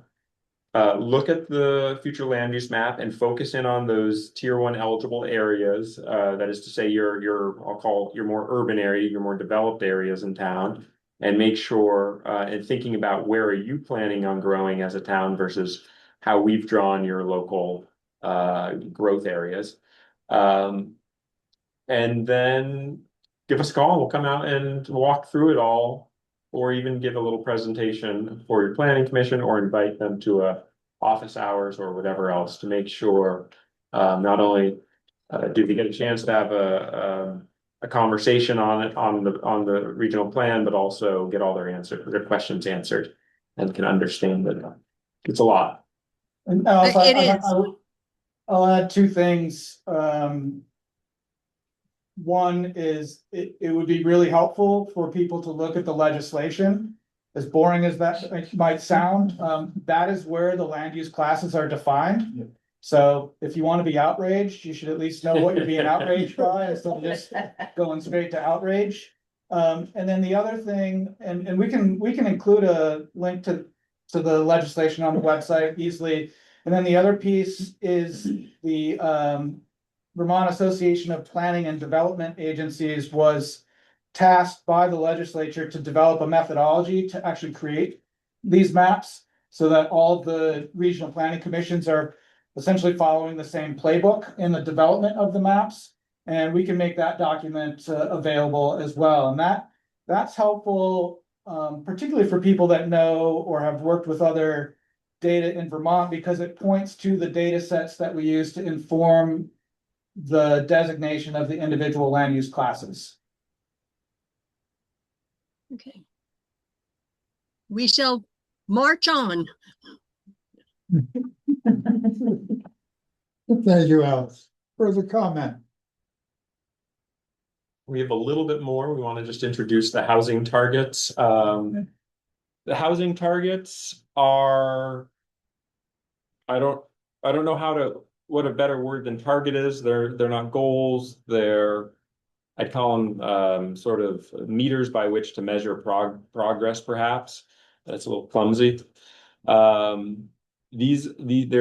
look at the future land use map and focus in on those tier 1 eligible areas. That is to say I'll call your more urban area, your more developed areas in town, and make sure and thinking about where are you planning on growing as a town versus how we've drawn your local growth areas. And then give us a call. We'll come out and walk through it all, or even give a little presentation for your planning commission, or invite them to office hours or whatever else to make sure not only do they get a chance to have a conversation on it on the regional plan, but also get all their questions answered and can understand that it's a lot. And It is. I'll add 2 things. One is it would be really helpful for people to look at the legislation. As boring as that might sound, that is where the land use classes are defined. Yeah. So if you want to be outraged, you should at least know what you're being outraged by instead of just going straight to outrage. And then the other thing, and we can include a link to the legislation on the website easily. And then the other piece is the Vermont Association of Planning and Development Agencies was tasked by the legislature to develop a methodology to actually create these maps so that all the regional planning commissions are essentially following the same playbook in the development of the maps. And we can make that document available as well. And that's helpful, particularly for people that know or have worked with other data in Vermont, because it points to the data sets that we use to inform the designation of the individual land use classes. Okay. We shall march on. Thank you, Alice. Further comment? We have a little bit more. We want to just introduce the housing targets. The housing targets are, I don't know what a better word than target is. They're not goals. I'd call them sort of meters by which to measure progress, perhaps. That's a little clumsy. There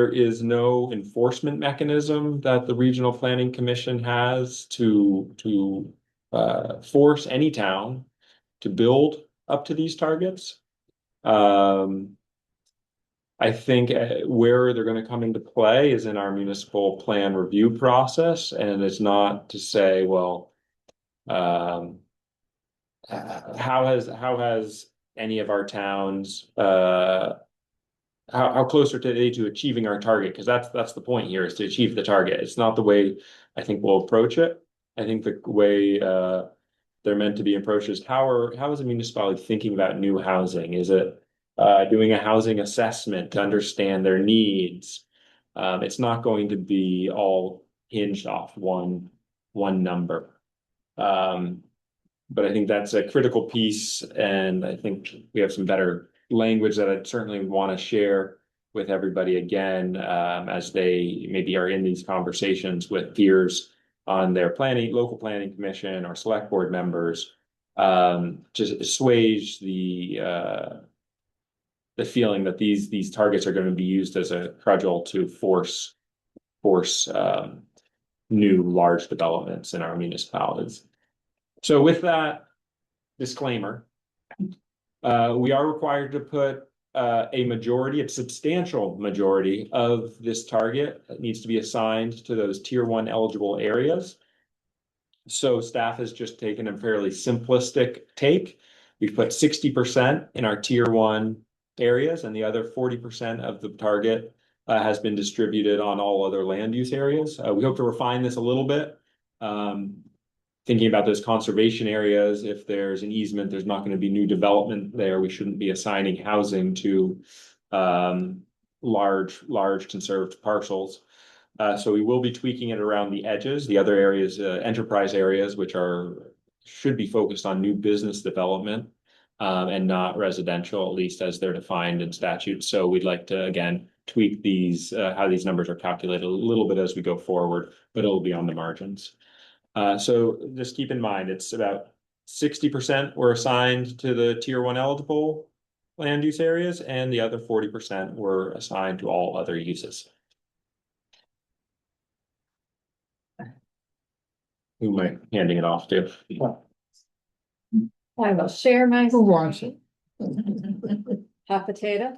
is no enforcement mechanism that the Regional Planning Commission has to force any town to build up to these targets. I think where they're going to come into play is in our municipal plan review process, and it's not to say, well, how has any of our towns how close are they to achieving our target? Because that's the point here, is to achieve the target. It's not the way I think we'll approach it. I think the way they're meant to be approached is how is a municipality thinking about new housing? Is it doing a housing assessment to understand their needs? It's not going to be all hinged off one number. But I think that's a critical piece, and I think we have some better language that I'd certainly want to share with everybody again, as they maybe are in these conversations with peers on their local planning commission or select board members, just assuage the feeling that these targets are going to be used as a cudgel to force new large developments in our municipalities. So with that disclaimer, we are required to put a substantial majority of this target that needs to be assigned to those tier 1 eligible areas. So staff has just taken a fairly simplistic take. We've put 60% in our tier 1 areas, and the other 40% of the target has been distributed on all other land use areas. We hope to refine this a little bit. Thinking about those conservation areas, if there's an easement, there's not going to be new development there. We shouldn't be assigning housing to large conserved parcels. So we will be tweaking it around the edges. The other areas, enterprise areas, which should be focused on new business development and not residential, at least as they're defined in statute. So we'd like to, again, tweak how these numbers are calculated a little bit as we go forward, but it'll be on the margins. So just keep in mind, it's about 60% were assigned to the tier 1 eligible land use areas, and the other 40% were assigned to all other uses. Who am I handing it off to? I will share my. Who wants it? Hot potato.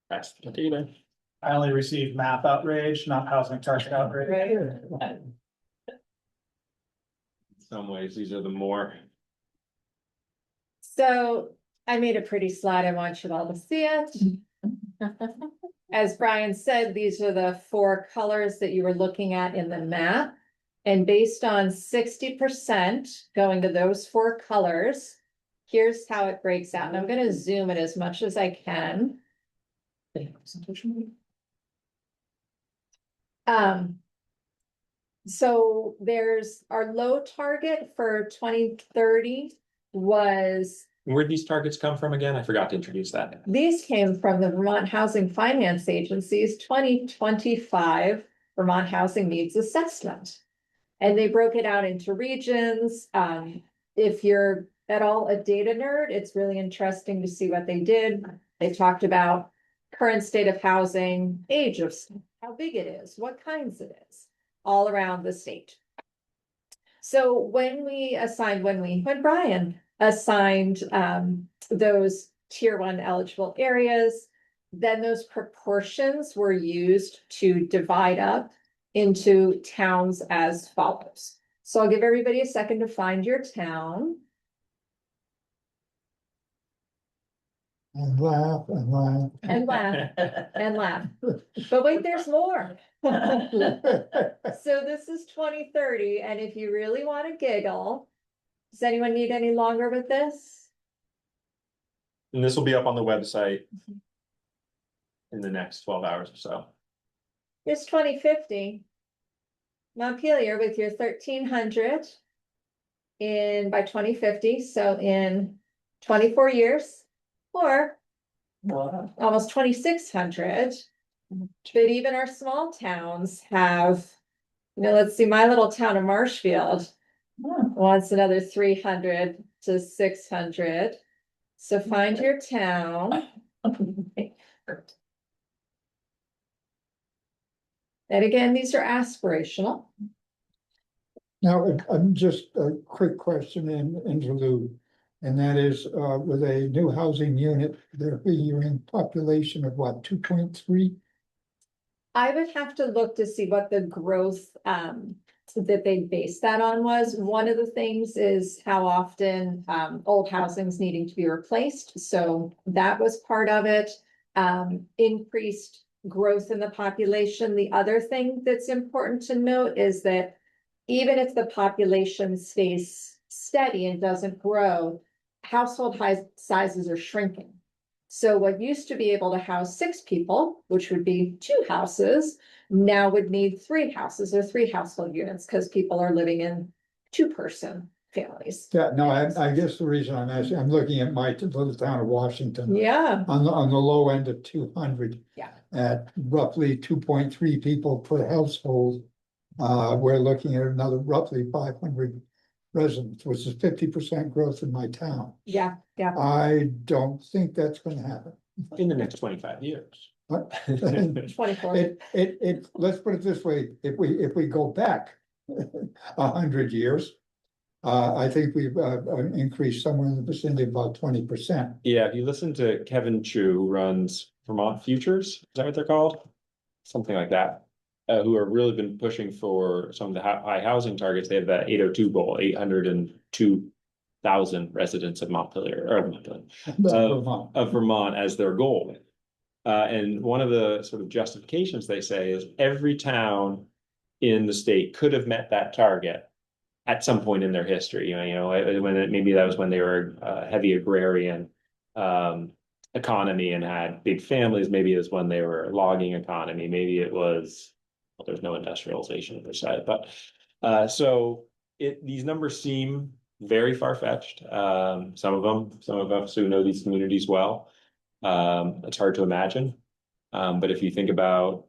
That's the potato. I only received math outrage, not housing target outrage. In some ways, these are the more. So I made a pretty slide. I want you all to see it. As Brian said, these are the 4 colors that you were looking at in the map. And based on 60% going to those 4 colors, here's how it breaks out. And I'm going to zoom it as much as I can. So there's our low target for 2030 was. Where'd these targets come from again? I forgot to introduce that. These came from the Vermont Housing Finance Agency's 2025 Vermont Housing Needs Assessment. And they broke it out into regions. If you're at all a data nerd, it's really interesting to see what they did. They talked about current state of housing, age of how big it is, what kinds it is, all around the state. So when Brian assigned those tier 1 eligible areas, then those proportions were used to divide up into towns as follows. So I'll give everybody a second to find your town. And laugh and laugh. And laugh and laugh. But wait, there's more. So this is 2030, and if you really want to giggle, does anyone need any longer with this? And this will be up on the website in the next 12 hours or so. Here's 2050. Montpelier with your 1,300 by 2050. So in 24 years, or almost 2,600. But even our small towns have, let's see, my little town of Marshfield wants another 300 to 600. So find your town. And again, these are aspirational. Now, I'm just a quick question in interlude. And that is, with a new housing unit, there being population of what, 2.3? I would have to look to see what the growth that they based that on was. One of the things is how often old housing's needing to be replaced. So that was part of it. Increased growth in the population. The other thing that's important to note is that even if the population stays steady and doesn't grow, household sizes are shrinking. So what used to be able to house 6 people, which would be 2 houses, now would need 3 houses or 3 household units because people are living in 2-person families. Yeah, no, I guess the reason I'm asking, I'm looking at my little town of Washington. Yeah. On the low end of 200. Yeah. At roughly 2.3 people per household. We're looking at another roughly 500 residents, which is 50% growth in my town. Yeah, yeah. I don't think that's gonna happen. In the next 25 years. But 24. Let's put it this way, if we go back 100 years, I think we've increased somewhere in the vicinity of about 20%. Yeah, if you listen to Kevin Chu, who runs Vermont Futures, is that what they're called? Something like that. Who have really been pushing for some of the high housing targets. They have that 802 goal, 802,000 residents of Montpelier, or of Vermont as their goal. And one of the sort of justifications they say is every town in the state could have met that target at some point in their history. Maybe that was when they were a heavy agrarian economy and had big families. Maybe it was when they were a logging economy. Maybe it was, well, there's no industrialization per se, but these numbers seem very far-fetched. Some of us who know these communities well, it's hard to imagine. But if you think about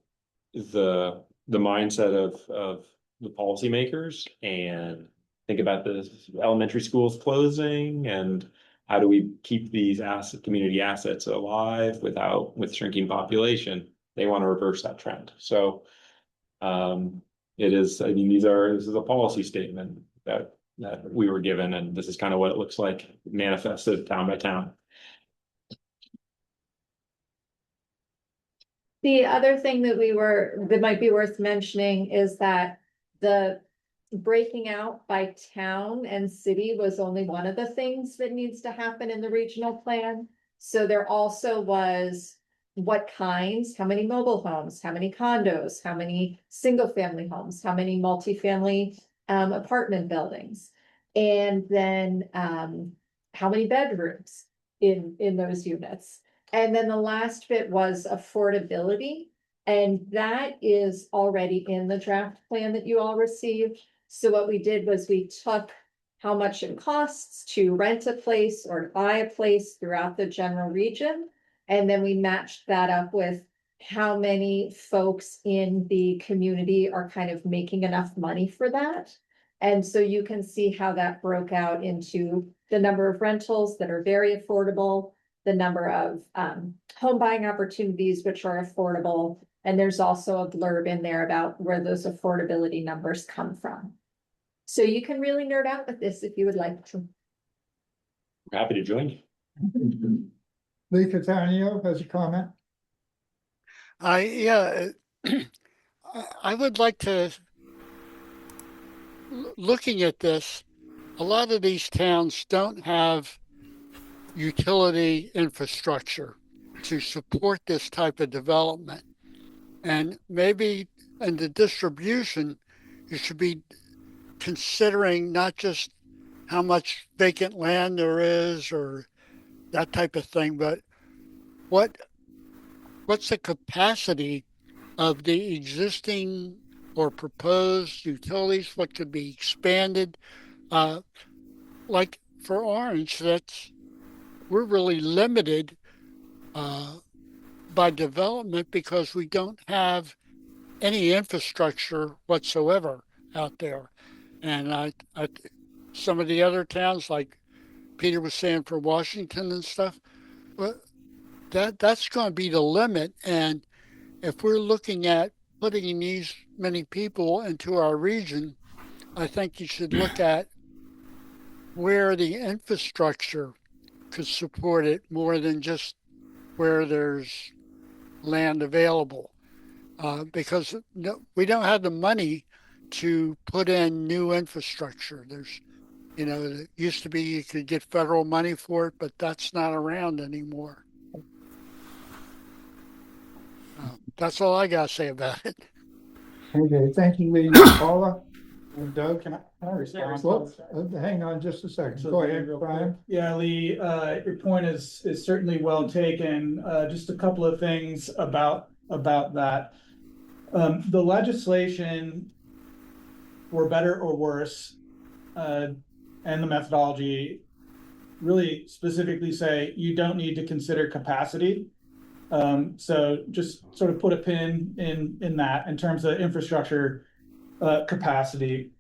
the mindset of the policymakers and think about the elementary schools closing and how do we keep these community assets alive with shrinking population, they want to reverse that trend. So this is a policy statement that we were given, and this is kind of what it looks like manifested town by town. The other thing that might be worth mentioning is that the breaking out by town and city was only one of the things that needs to happen in the regional plan. So there also was what kinds, how many mobile homes, how many condos, how many single family homes, how many multifamily apartment buildings, and then how many bedrooms in those units. And then the last bit was affordability, and that is already in the draft plan that you all received. So what we did was we took how much it costs to rent a place or to buy a place throughout the general region, and then we matched that up with how many folks in the community are kind of making enough money for that. And so you can see how that broke out into the number of rentals that are very affordable, the number of home buying opportunities which are affordable, and there's also a blurb in there about where those affordability numbers come from. So you can really nerd out with this if you would like to. We're happy to join you. Lee Catania has a comment. I would like to, looking at this, a lot of these towns don't have utility infrastructure to support this type of development. And maybe in the distribution, you should be considering not just how much vacant land there is or that type of thing, but what's the capacity of the existing or proposed utilities, what could be expanded? Like for Orange, we're really limited by development because we don't have any infrastructure whatsoever out there. And some of the other towns like Peter was saying for Washington and stuff, but that's going to be the limit. And if we're looking at putting these many people into our region, I think you should look at where the infrastructure could support it more than just where there's land available. Because we don't have the money to put in new infrastructure. There's, it used to be you could get federal money for it, but that's not around anymore. That's all I got to say about it. Okay, thank you, Lee. Paula and Doug, can I respond? Hang on just a second. Go ahead, Brian. Yeah, Lee, your point is certainly well taken. Just a couple of things about that. The legislation, for better or worse, and the methodology really specifically say you don't need to consider capacity. So just sort of put a pin in that in terms of infrastructure capacity.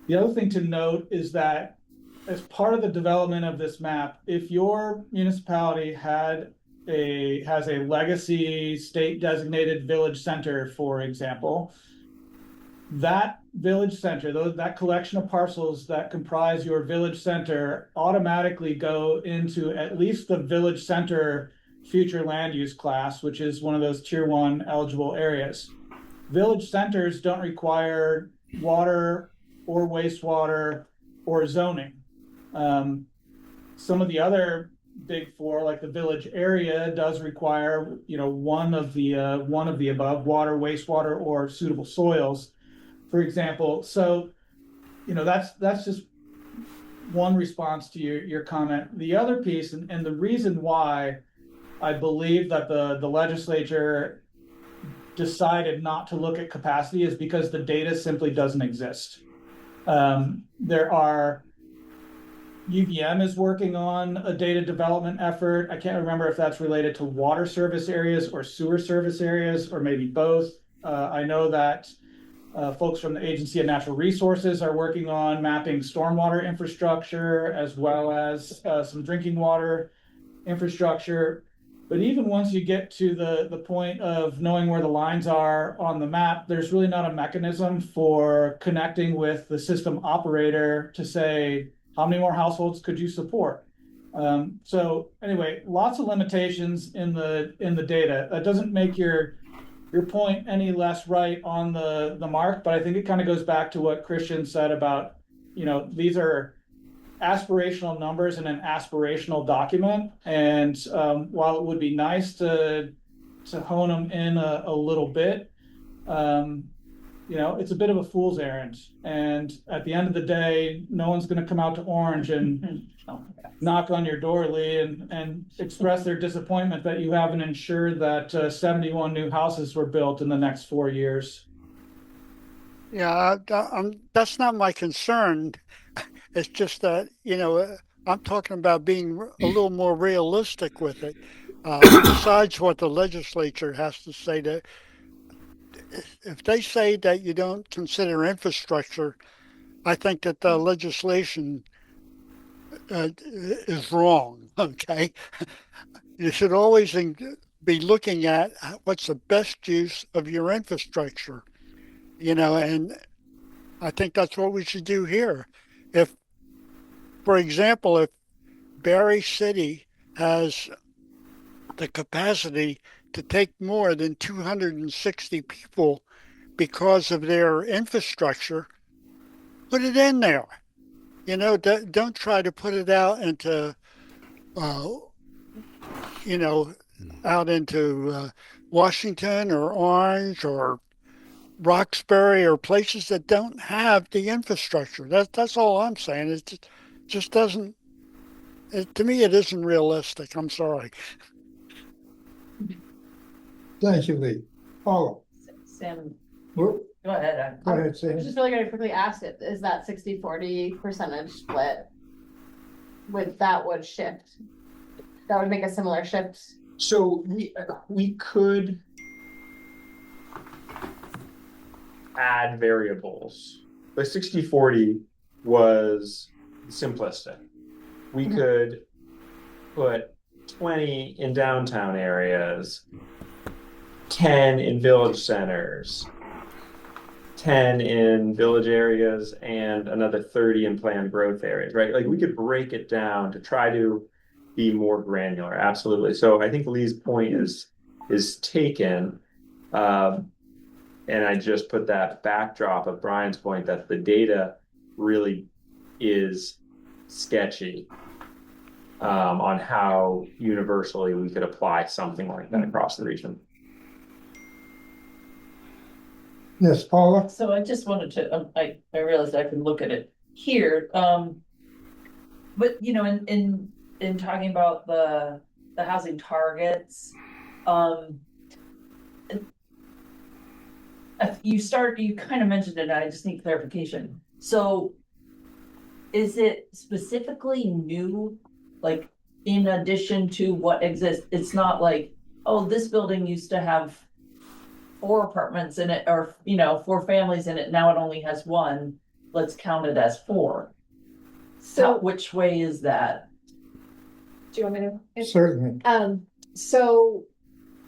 The other thing to note is that as part of the development of this map, if your municipality has a legacy state designated village center, for example, that village center, that collection of parcels that comprise your village center automatically go into at least the village center future land use class, which is one of those tier 1 eligible areas. Village centers don't require water or wastewater or zoning. Some of the other big 4, like the village area, does require, one of the above: water, wastewater, or suitable soils, for example. So, that's just one response to your comment. The other piece, and the reason why I believe that the legislature decided not to look at capacity is because the data simply doesn't exist. UVM is working on a data development effort. I can't remember if that's related to water service areas or sewer service areas, or maybe both. I know that folks from the Agency of Natural Resources are working on mapping stormwater infrastructure as well as some drinking water infrastructure. But even once you get to the point of knowing where the lines are on the map, there's really not a mechanism for connecting with the system operator to say, how many more households could you support? So anyway, lots of limitations in the data. That doesn't make your point any less right on the mark, but I think it kind of goes back to what Christian said about, these are aspirational numbers in an aspirational document. And while it would be nice to hone them in a little bit, it's a bit of a fool's errand. And at the end of the day, no one's going to come out to Orange and knock on your door, Lee, and express their disappointment that you haven't ensured that 71 new houses were built in the next 4 years. Yeah, that's not my concern. It's just that, I'm talking about being a little more realistic with it. Besides what the legislature has to say, that if they say that you don't consider infrastructure, I think that the legislation is wrong. Okay. You should always be looking at what's the best use of your infrastructure, and I think that's what we should do here. For example, if Barry City has the capacity to take more than 260 people because of their infrastructure, put it in there. Don't try to put it out into, out into Washington or Orange or Roxbury or places that don't have the infrastructure. That's all I'm saying. It just doesn't. To me, it isn't realistic. I'm sorry. Thank you, Lee. Paula. Sam, Go ahead. Go ahead, Sam. I'm just really going to quickly ask it, is that 60-40 percentage split? That would shift. That would make a similar shift. So we could add variables. The 60-40 was simplistic. we could put 20 in downtown areas, 10 in village centers, 10 in village areas, and another 30 in planned growth areas, right? Like we could break it down to try to be more granular. Absolutely. So I think Lee's point is taken. And I just put that backdrop of Brian's point that the data really is sketchy on how universally we could apply something like that across the region. Yes, Paula? So I just wanted to, I realized I can look at it here. But you know, in talking about the housing targets, you kind of mentioned it, I just need clarification. So is it specifically new, like in addition to what exists? It's not like, oh, this building used to have 4 apartments in it, or 4 families in it, now it only has 1, let's count it as 4. So which way is that? Do you want me to? Certainly. So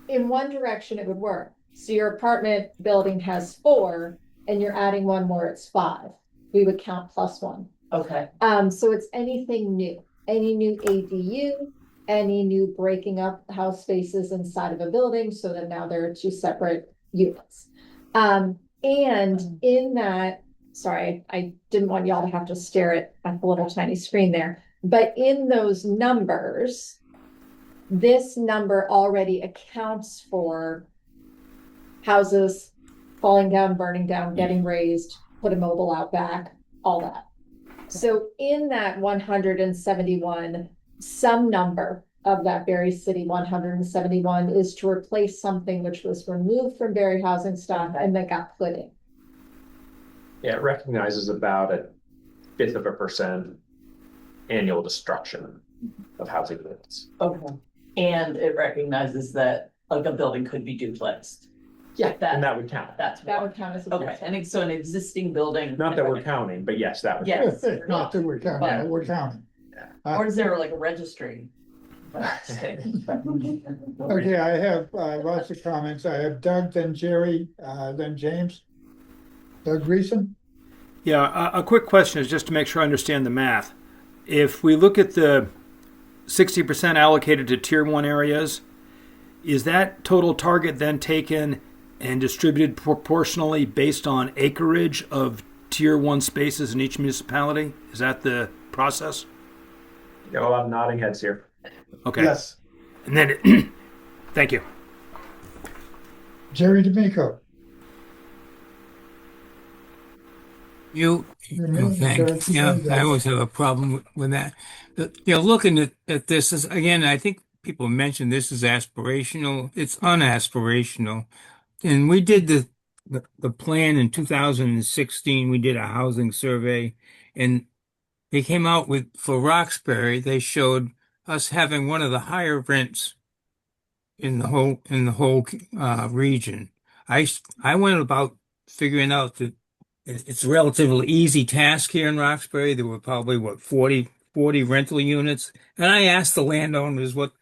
in one direction it would work. So your apartment building has 4 and you're adding 1 more, it's 5. We would count +1. Okay. So it's anything new, any new ADU, any new breaking up house spaces inside of a building so that now there are 2 separate units. And in that, sorry, I didn't want y'all to have to stare at the little tiny screen there, but in those numbers, this number already accounts for houses falling down, burning down, getting raised, put a mobile out back, all that. So in that 171, some number of that Berry City 171 is to replace something which was removed from Berry housing stock and that got put in. Yeah, it recognizes about 0.5% annual destruction of housing units. Okay. And it recognizes that like a building could be duplexed. Yeah, and that would count. That would count as a okay. And so an existing building. Not that we're counting, but yes, that would yes. count. Not that we're counting, we're counting. Or is there like a registry? Okay, I have lots of comments. I have Doug, then Jerry, then James. Doug Greason? Yeah, a quick question is just to make sure I understand the math. If we look at the 60% allocated to Tier 1 areas, is that total target then taken and distributed proportionally based on acreage of Tier 1 spaces in each municipality? Is that the process? Got a lot of nodding heads here. Okay. Yes. And then, thank you. Jerry D'Amico. Thanks. Yeah, I always have a problem with that. Looking at this is, again, I think people mentioned this is aspirational. It's unaspirational. And we did the plan in 2016. We did a housing survey, and they came out with, for Roxbury, they showed us having one of the higher rents in the whole region. I went about figuring out that it's a relatively easy task here in Roxbury. There were probably 40 rental units, and I asked the landlords what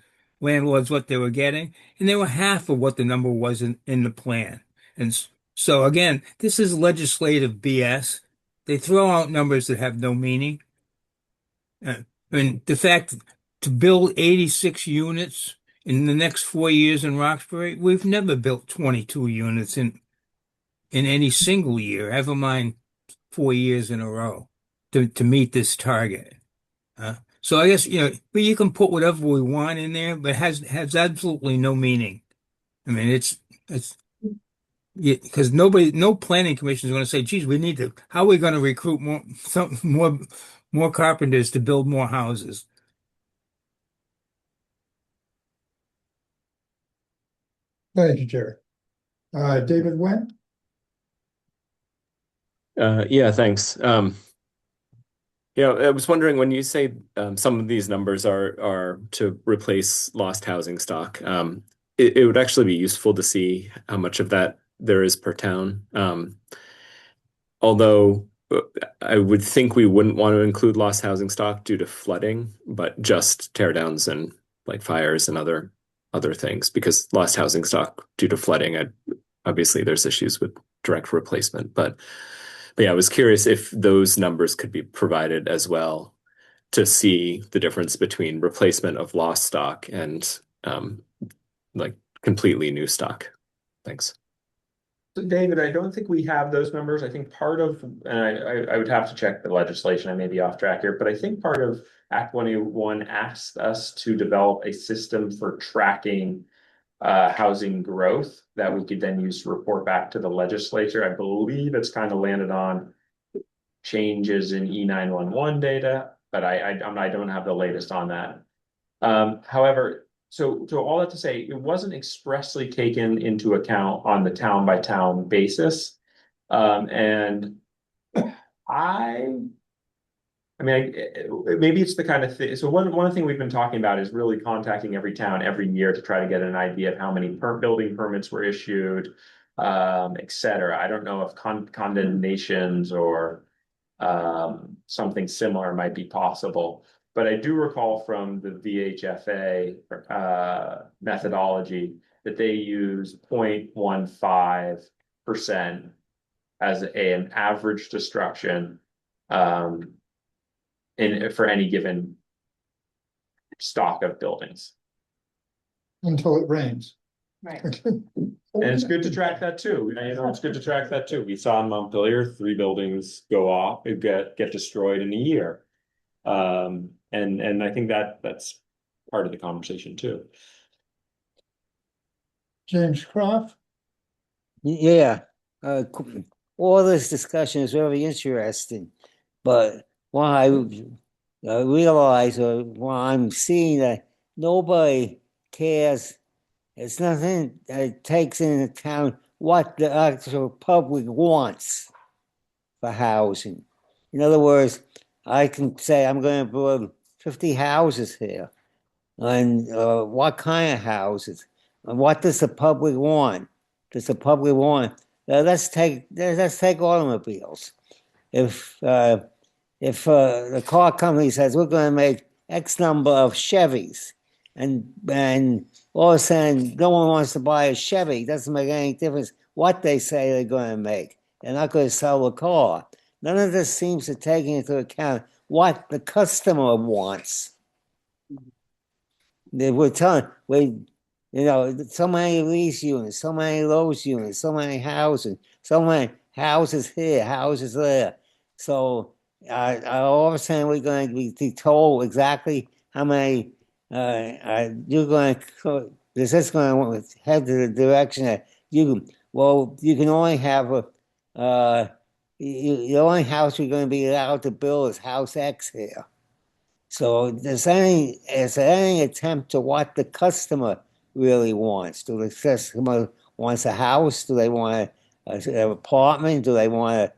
they were getting, and they were half of what the number was in the plan. And so again, this is legislative BS. They throw out numbers that have no meaning. And the fact to build 86 units in the next 4 years in Roxbury, we've never built 22 units in any single year, ever mind 4 years in a row to meet this target. So I guess, you can put whatever we want in there, but has absolutely no meaning. I mean, it's because no planning commission is going to say, geez, how are we going to recruit more carpenters to build more houses? Thank you, Jerry. David Nguyen? Yeah, thanks. I was wondering when you say some of these numbers are to replace lost housing stock, it would actually be useful to see how much of that there is per town. Although I would think we wouldn't want to include lost housing stock due to flooding, but just tear downs and like fires and other things, because lost housing stock due to flooding, obviously there's issues with direct replacement. But yeah, I was curious if those numbers could be provided as well to see the difference between replacement of lost stock and like completely new stock. Thanks. So David, I don't think we have those numbers. I think part of, and I would have to check the legislation. I may be off track here, but I think part of Act 181 asked us to develop a system for tracking housing growth that we could then use to report back to the legislature. I believe it's kind of landed on changes in E911 data, but I don't have the latest on that. However, so all that to say, it wasn't expressly taken into account on the town by town basis. And I mean, maybe it's the kind of thing. So one thing we've been talking about is really contacting every town every year to try to get an idea of how many building permits were issued, et cetera. I don't know if condemnations or something similar might be possible. But I do recall from the VHFA methodology that they use 0.15% as an average destruction for any given stock of buildings. Until it rains. Right. And it's good to track that too. It's good to track that too. We saw in Montpelier 3 buildings go off, get destroyed in a year. And I think that's part of the conversation too. James Croft? Yeah, all this discussion is very interesting, but what I realize, or what I'm seeing, that nobody cares. It's nothing that takes into account what the actual public wants for housing. In other words, I can say I'm going to build 50 houses here, and what kind of houses, and what does the public want? Does the public want? Let's take automobiles. If the car company says we're going to make X number of Chevys, and all of a sudden no one wants to buy a Chevy, it doesn't make any difference what they say they're going to make. They're not going to sell the car. None of this seems to take into account what the customer wants. We're telling, so many lease units, so many those units, so many houses here, houses there. So all of a sudden we're going to be told exactly how many you're going to. Is this going to head to the direction that you can only have the only house you're going to be allowed to build is house X here. So is there any attempt to what the customer really wants? Do the customer wants a house? Do they want an apartment? Do they want a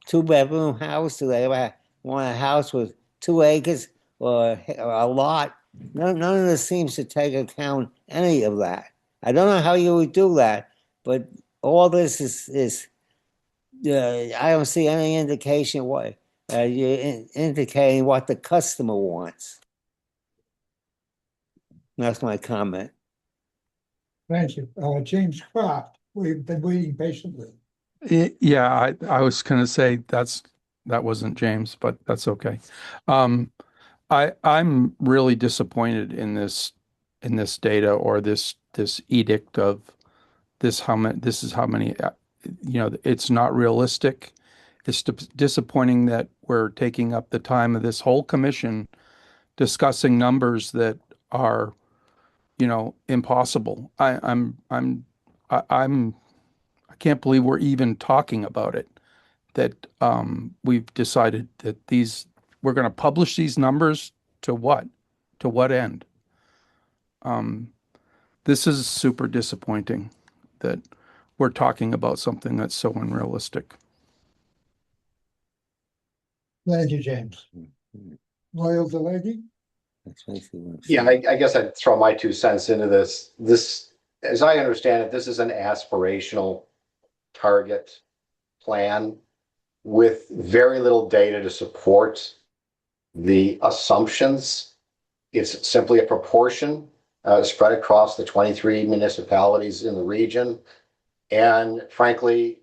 2-bedroom house? Do they want a house with 2 acres or a lot? None of this seems to take account any of that. I don't know how you would do that, but all this is I don't see any indication what you're indicating what the customer wants. That's my comment. Thank you. James Croft, we've been waiting patiently. Yeah, I was going to say that wasn't James, but that's okay. I'm really disappointed in this data, or this edict of this is how many, it's not realistic. It's disappointing that we're taking up the time of this whole commission discussing numbers that are, impossible. I can't believe we're even talking about it. That we've decided that we're going to publish these numbers to what? To what end? This is super disappointing that we're talking about something that's so unrealistic. Thank you, James. Loyal Delegate? Yeah, I guess I'd throw my 2 cents into this. This, as I understand it, this is an aspirational target plan. with very little data to support the assumptions. It's simply a proportion spread across the 23 municipalities in the region. And frankly,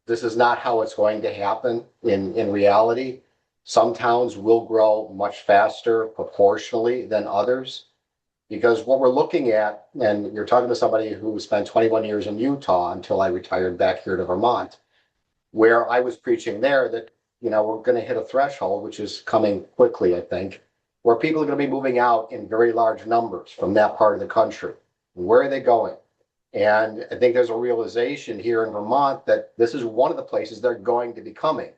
this is not how it's going to happen in reality. Some towns will grow much faster proportionally than others, because what we're looking at, and you're talking to somebody who spent 21 years in Utah until I retired back here to Vermont, where I was preaching there that, you know, we're going to hit a threshold, which is coming quickly, I think, where people are going to be moving out in very large numbers from that part of the country. Where are they going? And I think there's a realization here in Vermont that this is one of the places they're going to be coming.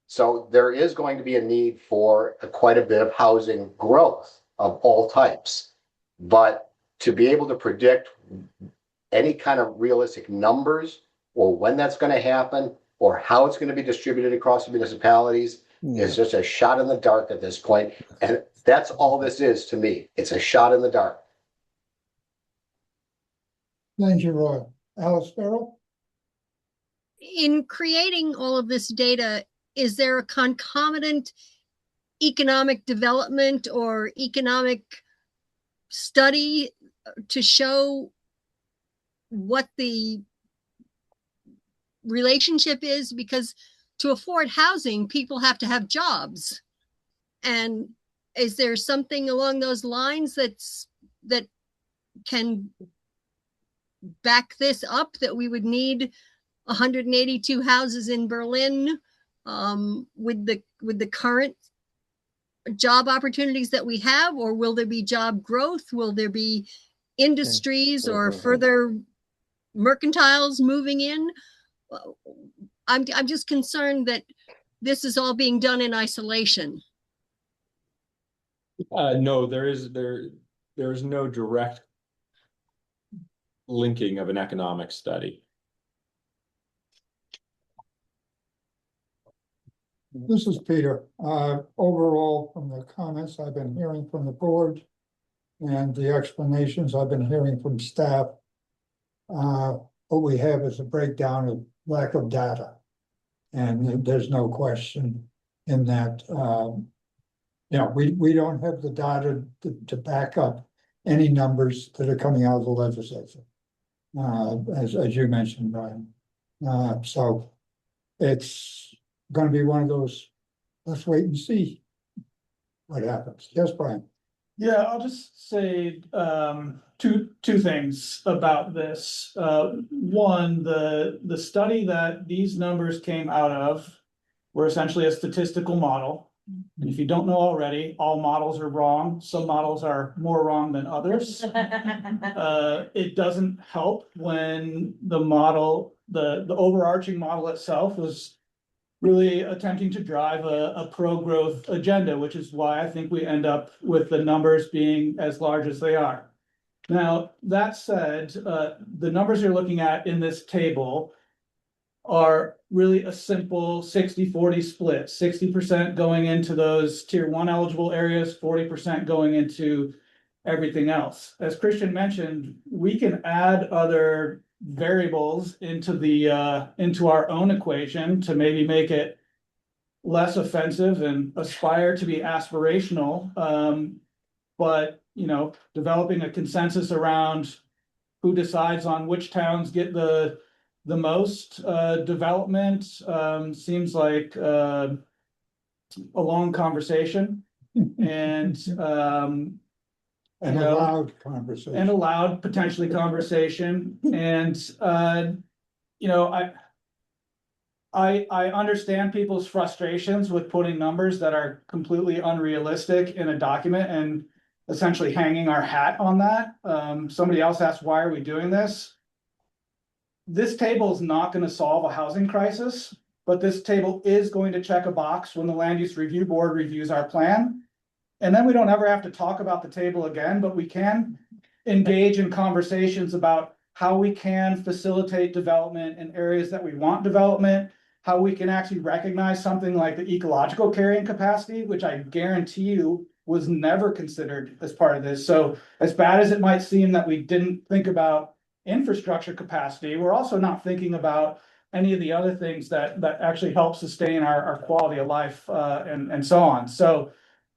So there is going to be a need for quite a bit of housing growth of all types. But to be able to predict any kind of realistic numbers or when that's going to happen or how it's going to be distributed across the municipalities is just a shot in the dark at this point. And that's all this is to me. It's a shot in the dark. Thank you, Roy. Alice Farrell? In creating all of this data, is there a concomitant economic development or economic study to show what the relationship is? Because to afford housing, people have to have jobs. And is there something along those lines that can back this up, that we would need 182 houses in Berlin with the current job opportunities that we have? Or will there be job growth? Will there be industries or further mercantiles moving in? I'm just concerned that this is all being done in isolation. No, there is no direct linking of an economic study. This is Peter. Overall, from the comments I've been hearing from the board and the explanations I've been hearing from staff, what we have is a breakdown of lack of data. And there's no question in that, we don't have the data to back up any numbers that are coming out of the legislature, as you mentioned, Brian. So it's going to be one of those, let's wait and see what happens. Yes, Brian. Yeah, I'll just say two things about this. One, the study that these numbers came out of were essentially a statistical model. And if you don't know already, all models are wrong. Some models are more wrong than others. It doesn't help when the model, the overarching model itself is really attempting to drive a pro-growth agenda, which is why I think we end up with the numbers being as large as they are. Now, that said, the numbers you're looking at in this table are really a simple 60-40 split, 60% going into those tier 1 eligible areas, 40% going into everything else. As Christian mentioned, we can add other variables into our own equation to maybe make it less offensive and aspire to be aspirational. But developing a consensus around who decides on which towns get the most development seems like a long conversation and loud conversation. And a loud potentially conversation. And I understand people's frustrations with putting numbers that are completely unrealistic in a document and essentially hanging our hat on that. Somebody else asked, why are we doing this? This table is not going to solve a housing crisis, but this table is going to check a box when the Land Use Review Board reviews our plan. And then we don't ever have to talk about the table again, but we can engage in conversations about how we can facilitate development in areas that we want development, how we can actually recognize something like the ecological carrying capacity, which I guarantee you was never considered as part of this. So as bad as it might seem that we didn't think about infrastructure capacity, we're also not thinking about any of the other things that actually help sustain our quality of life, and so on. So,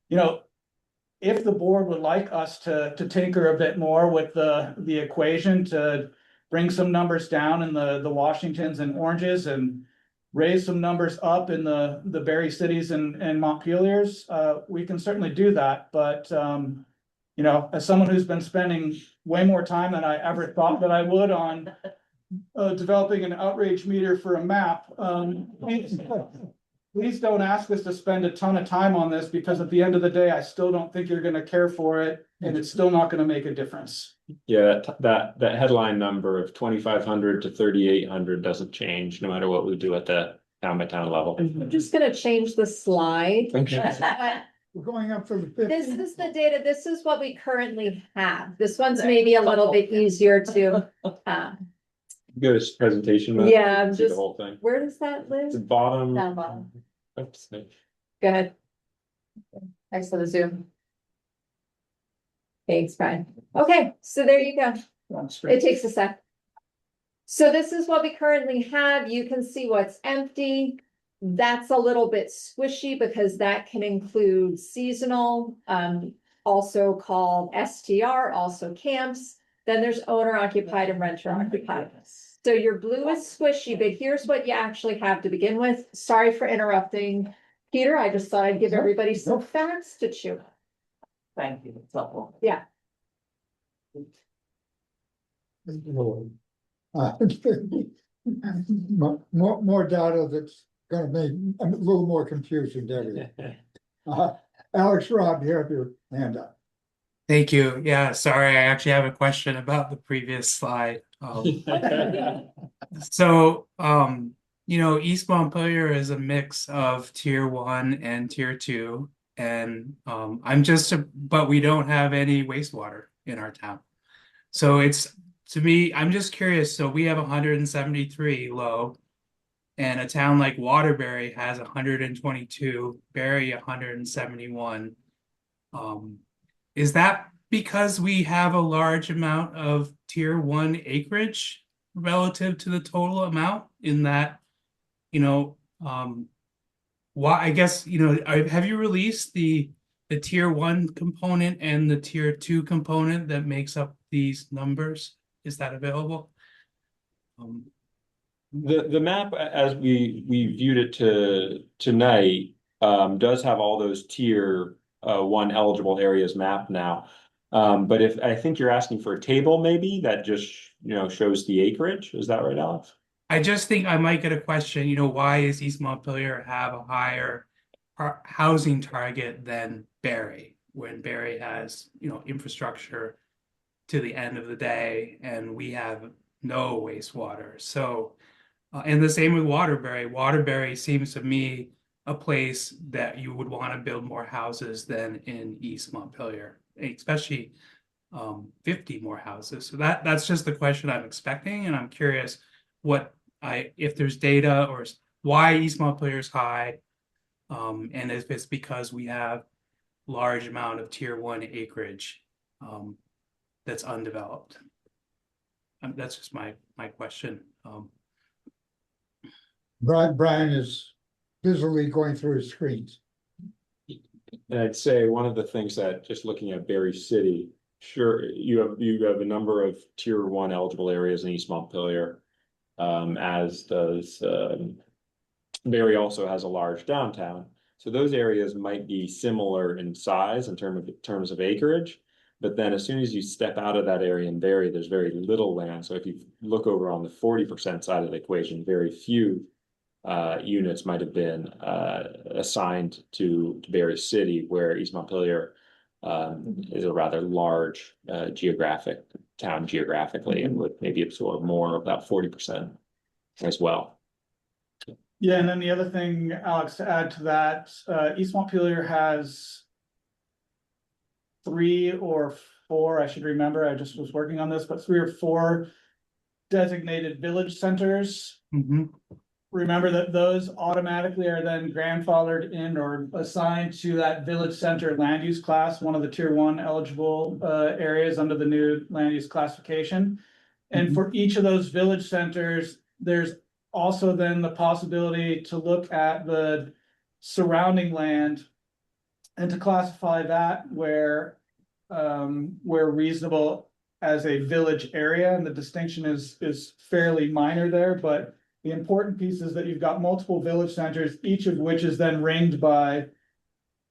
you know, if the board would like us to tinker a bit more with the equation to bring some numbers down in the Washingtons and Oranges and raise some numbers up in the Berry cities and Montpeliers, we can certainly do that. But you know, as someone who's been spending way more time than I ever thought that I would on developing an outrage meter for a map, please don't ask us to spend a ton of time on this, because at the end of the day, I still don't think you're going to care for it, and it's still not going to make a difference. Yeah, that headline number of 2,500 to 3,800 doesn't change no matter what we do at the town by town level. I'm just gonna change the slide. Okay. We're going up for the 50. This is the data, this is what we currently have. This one's maybe a little bit easier to, Go to presentation mode. yeah, I'm See the just, whole thing. where does that live? The bottom. Down bottom. Oops. Go ahead. Thanks for the zoom. Thanks, Brian. Okay, so there you go. It takes a sec. So this is what we currently have. You can see what's empty. That's a little bit squishy because that can include seasonal, also called STR, also camps. Then there's owner occupied and renter occupied. So your blue is squishy, but here's what you actually have to begin with. Sorry for interrupting, Peter. I just thought I'd give everybody some facts to chew. Thank you, it's helpful. Yeah. More data that's gonna make a little more confusing to everyone. Alex, Rob, you have your hand up. Thank you. Yeah, sorry, I actually have a question about the previous slide. So, you know, East Montpelier is a mix of tier 1 and tier 2. And but we don't have any wastewater in our town. So to me, I'm just curious. So we have 173 low, and a town like Waterbury has 122, Berry 171. Is that because we have a large amount of tier 1 acreage relative to the total amount in that, you know, why, I guess, you know, have you released the tier 1 component and the tier 2 component that makes up these numbers? Is that available? The map, as we viewed it tonight, does have all those tier 1 eligible areas mapped now. But if I think you're asking for a table, maybe that just, you know, shows the acreage. Is that right, Alex? I just think I might get a question, you know, why is East Montpelier have a higher housing target than Berry, when Berry has, you know, infrastructure to the end of the day and we have no wastewater. So, and the same with Waterbury. Waterbury seems to me a place that you would want to build more houses than in East Montpelier, especially 50 more houses. So that's just the question I'm expecting, and I'm curious if there's data or why East Montpelier is high, and if it's because we have large amount of tier 1 acreage that's undeveloped. That's just my question. Brian is busily going through his screens. And I'd say one of the things that, just looking at Berry City, sure, you have a number of tier 1 eligible areas in East Montpelier, as does Berry also has a large downtown. So those areas might be similar in size in terms of acreage, but then as soon as you step out of that area in Berry, there's very little land. So if you look over on the 40% side of the equation, very few units might have been assigned to Berry City, where East Montpelier is a rather large town geographically, and would maybe absorb more, about 40% as well. Yeah, and then the other thing, Alex, to add to that, East Montpelier has 3 or 4, I should remember, I just was working on this, but 3 or 4 designated village centers. Mm-hmm. Remember that those automatically are then grandfathered in or assigned to that village center land use class, one of the tier 1 eligible areas under the new land use classification. And for each of those village centers, there's also then the possibility to look at the surrounding land and to classify that where reasonable as a village area, and the distinction is fairly minor there, but the important piece is that you've got multiple village centers, each of which is then ringed by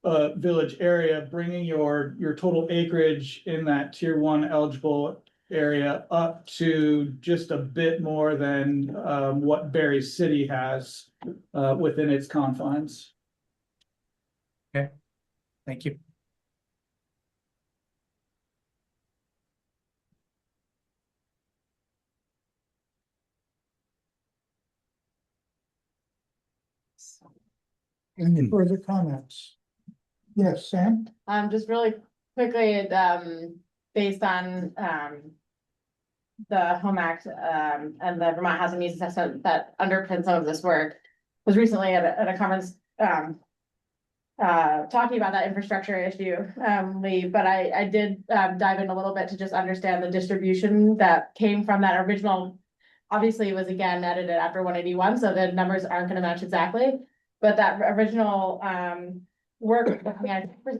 a village area, bringing your total acreage in that tier 1 eligible area up to just a bit more than what Berry City has within its confines. Okay, thank you. Any further comments? Yes, Sam? Just really quickly, based on, the Home Act, and the Vermont Housing Needs Assessment that underpins some of this work, was recently at a conference, talking about that infrastructure issue, Lee, but I did dive in a little bit to just understand the distribution that came from that original. Obviously, it was again edited after 181, so the numbers aren't going to match exactly. But that original work,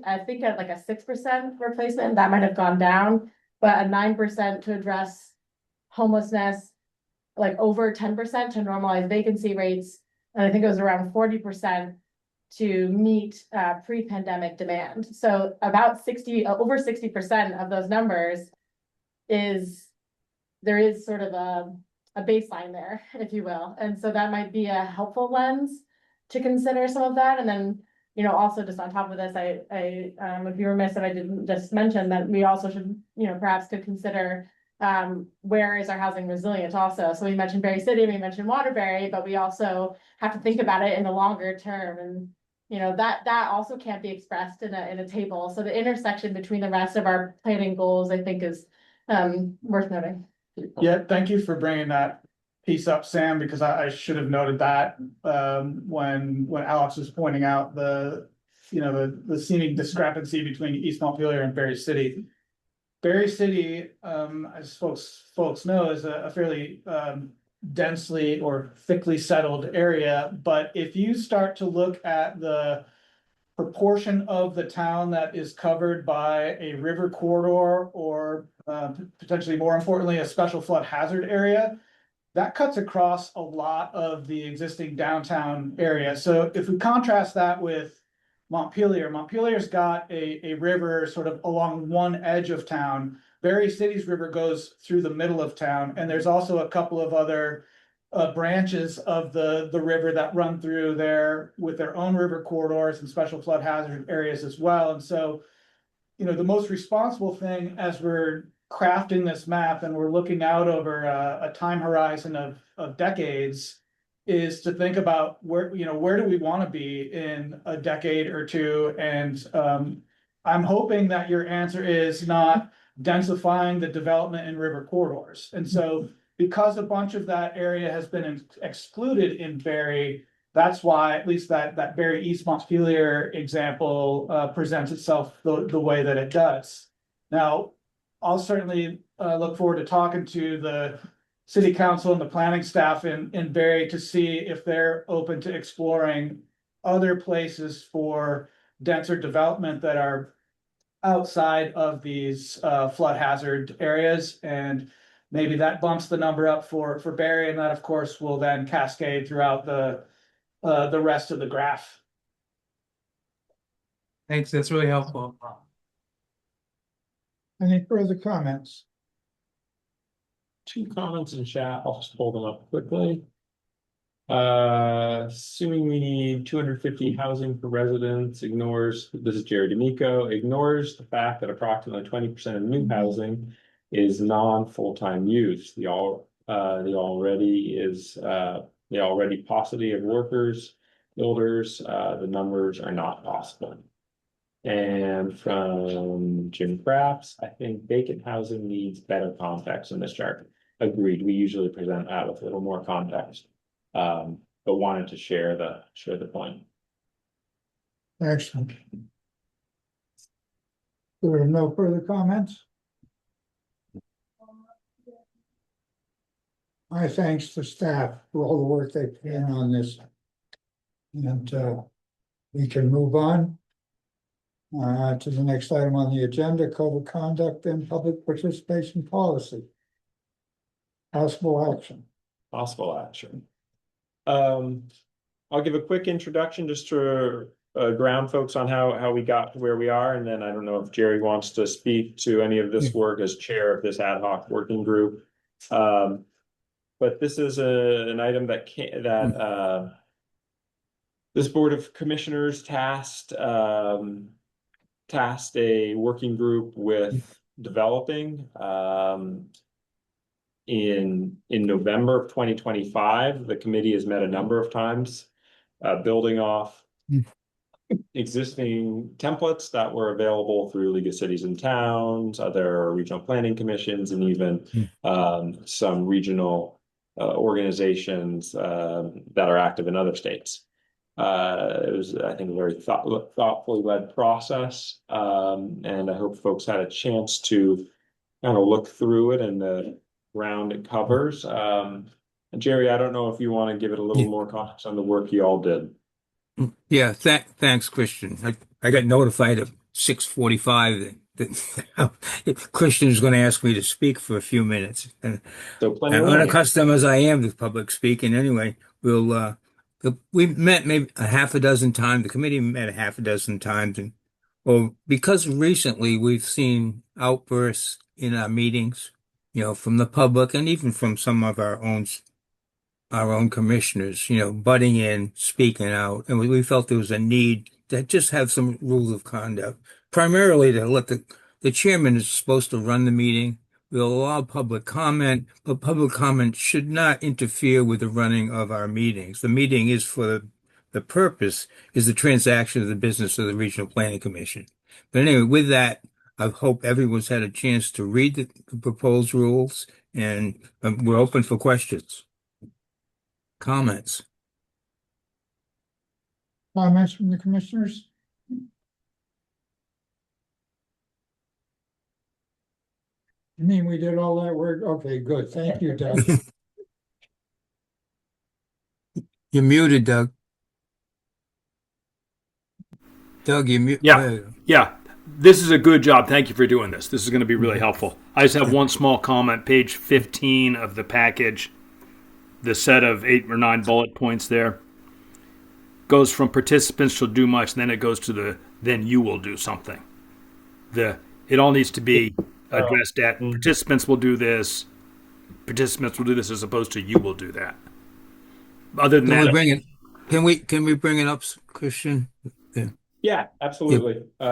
I think at like a 6% replacement, that might have gone down, but a 9% to address homelessness, like over 10% to normalize vacancy rates, and I think it was around 40% to meet pre-pandemic demand. So about over 60% of those numbers there is sort of a baseline there, if you will. And so that might be a helpful lens to consider some of that. And then, you know, also just on top of this, I would be remiss if I didn't just mention that we also should, you know, perhaps could consider where is our housing resilient also. So we mentioned Berry City, we mentioned Waterbury, but we also have to think about it in the longer term. And you know, that also can't be expressed in a table. So the intersection between the rest of our planning goals, I think, is worth noting. Yeah, thank you for bringing that piece up, Sam, because I should have noted that when Alex was pointing out the seeming discrepancy between East Montpelier and Berry City. Berry City, as folks know, is a fairly densely or thickly settled area, but if you start to look at the proportion of the town that is covered by a river corridor or potentially more importantly a special flood hazard area, that cuts across a lot of the existing downtown area. So if we contrast that with Montpelier's got a river sort of along one edge of town. Berry City's river goes through the middle of town, and there's also a couple of other branches of the river that run through there with their own river corridors and special flood hazard areas as well. And so, you know, the most responsible thing as we're crafting this map and we're looking out over a time horizon of decades is to think about where do we want to be in a decade or two. And I'm hoping that your answer is not densifying the development in river corridors. And so because a bunch of that area has been excluded in Berry, that's why at least that Berry East Montpelier example presents itself the way that it does. Now, I'll certainly look forward to talking to the city council and the planning staff in Berry to see if they're open to exploring other places for denser development that are outside of these flood hazard areas. And maybe that bumps the number up for Berry, and that of course will then cascade throughout the rest of the graph. Thanks, that's really helpful. Any further comments? Two comments in chat. I'll just pull them up quickly. Assuming we need 250 housing per residence, this is Jerry D'Amico, ignores the fact that approximately 20% of new housing is non-full-time use. The already paucity of workers, builders, the numbers are not possible. And from Jim Crafts, I think vacant housing needs better context in this chart. Agreed. We usually present that with a little more context, but wanted to share the point. Excellent. There are no further comments. my thanks to staff for all the work they put in on this. And we can move on to the next item on the agenda, code of conduct and public participation policy. Possible action. Possible action. I'll give a quick introduction just to ground folks on how we got to where we are, and then I don't know if Jerry wants to speak to any of this work as chair of this ad hoc working group. But this is an item that this Board of Commissioners tasked a working group with developing in November of 2025. The committee has met a number of times, building off existing templates that were available through League of Cities and Towns, other regional planning commissions, and even some regional organizations that are active in other states. It was, I think, a very thoughtfully led process, and I hope folks had a chance to kind of look through it and the ground it covers. Jerry, I don't know if you want to give it a little more context on the work you all did. Yeah, thanks, Christian. I got notified at 6:45 that Christian was going to ask me to speak for a few minutes. And unaccustomed as I am to public speaking, anyway, we've met maybe a half a dozen times. The committee met a half a dozen times, and because recently we've seen outbursts in our meetings, from the public and even from some of our own commissioners, butting in, speaking out. And we felt there was a need to just have some rules of conduct, primarily to let the chairman is supposed to run the meeting. We'll allow public comment, but public comment should not interfere with the running of our meetings. The meeting is the purpose is the transaction of the business of the Regional Planning Commission. But anyway, with that, I hope everyone's had a chance to read the proposed rules, and we're open for questions. Comments from the commissioners? You mean we did all that work? Okay, good. Thank you, Doug. You're muted, Doug. Doug, you're muted. Yeah. This is a good job. Thank you for doing this. This is going to be really helpful. I just have one small comment. Page 15 of the package. The set of 8 or 9 bullet points there goes from participants shall do much, and then it goes to then you will do something. It all needs to be addressed at participants will do this, as opposed to you will do that. Other than that, can we bring it up, Christian? Yeah, absolutely. Do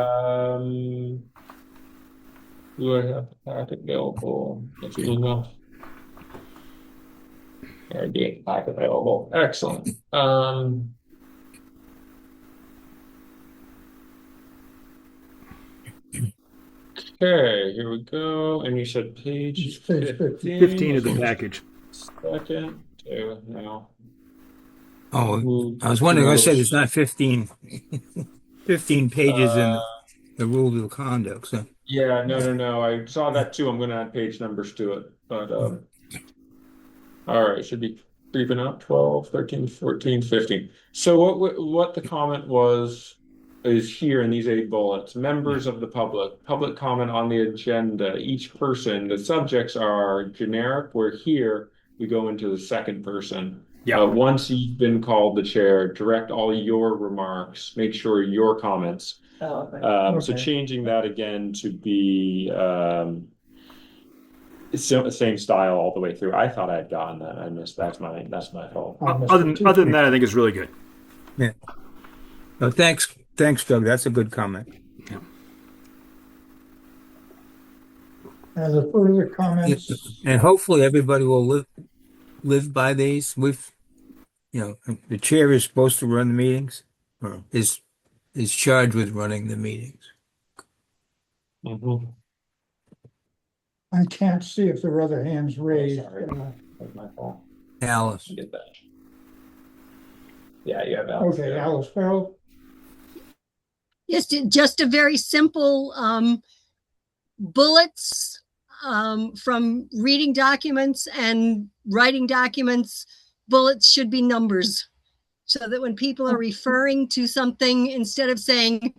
I have the packet available? If you didn't know. Pack available. Excellent. Okay, here we go. And you said page 15 of the package. Second. Now. Oh, I was wondering. I said it's not 15 pages in the rules of conduct. So. Yeah, no. I saw that too. I'm going to add page numbers to it. But all right, should be creeping up. 12, 13, 14, 15. So what the comment is here in these 8 bullets. Members of the public comment on the agenda. Each person, the subjects are generic, where here we go into the second person. Yeah. Once you've been called the chair, direct all your remarks, make sure your comments. So changing that again to be same style all the way through. I thought I'd gotten that. I missed. That's my fault. Other than that, I think it's really good. Yeah. No, thanks, Doug. That's a good comment. Yeah. Are there further comments? And hopefully everybody will live by these. The chair is supposed to run the meetings, or is charged with running the meetings. Mm-hmm. I can't see if there are other hands raised. That's my fault. Alice. Get that. Yeah, you have Alice. Okay, Alice Farrell. Yes, just a very simple bullets. from reading documents and writing documents, bullets should be numbers. So that when people are referring to something, instead of saying,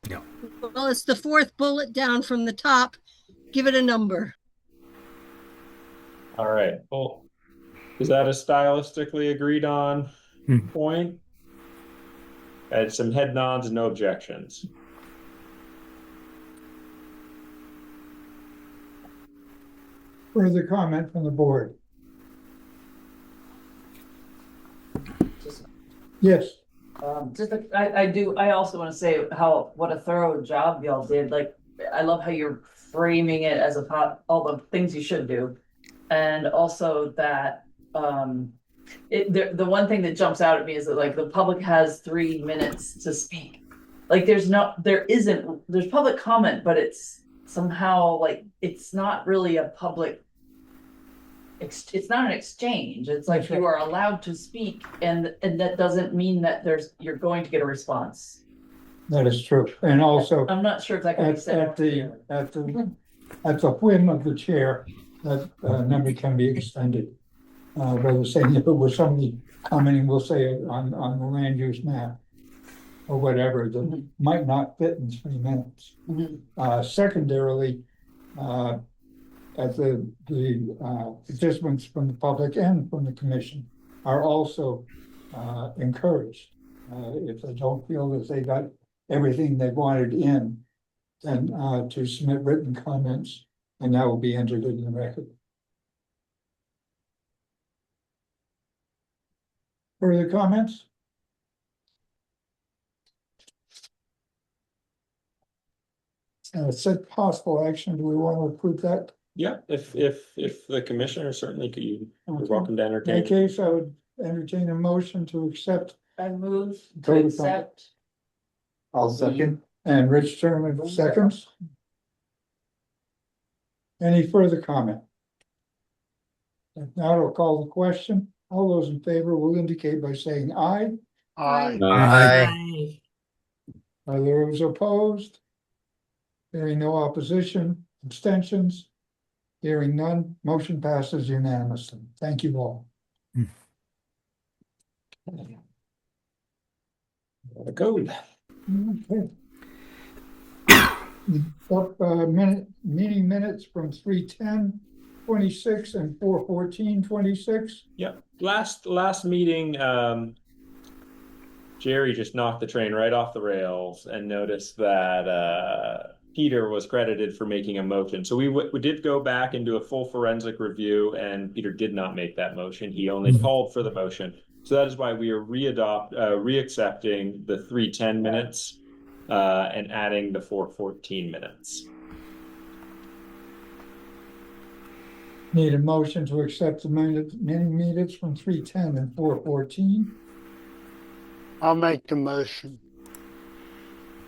well, it's the fourth bullet down from the top, give it a number. All right. Well, is that a stylistically agreed on point? And some head nods and no objections. Further comment from the board? Yes. I also want to say what a thorough job y'all did. Like, I love how you're framing it as all the things you should do. And also that, the one thing that jumps out at me is that like the public has 3 minutes to speak. Like there's public comment, but it's somehow like, it's not really a public, it's not an exchange. It's like you are allowed to speak, and that doesn't mean that you're going to get a response. That is true. And also, I'm not sure if that can be said. At the whim of the chair, that number can be extended. Rather saying if it was somebody commenting, we'll say on the land use map or whatever, that might not fit in 3 minutes. Secondarily, at the participants from the public and from the commission are also encouraged. If they don't feel that they got everything they wanted in, then to submit written comments, and that will be entered in the record. Further comments? Said possible action. Do we want to approve that? Yeah, if the commissioner certainly could, you're welcome to In entertain. that case, I would entertain a motion to accept. I move Go to to accept. I'll second. And Rich Turner seconds. Any further comment? If not, I'll call the question. All those in favor will indicate by saying aye. Aye. Aye. Are those opposed? Hearing no opposition, abstentions? Hearing none, motion passes unanimously. Thank you all. The code. Okay. Up meeting minutes from 3:10:26 and 4:14:26. Yeah, last meeting, Jerry just knocked the train right off the rails and noticed that Peter was credited for making a motion. So we did go back and do a full forensic review, and Peter did not make that motion. He only called for the motion. So that is why we are reaccepting the 3:10 minutes and adding the 4:14 minutes. Need a motion to accept the minutes from 3:10 and 4:14. I'll make the motion.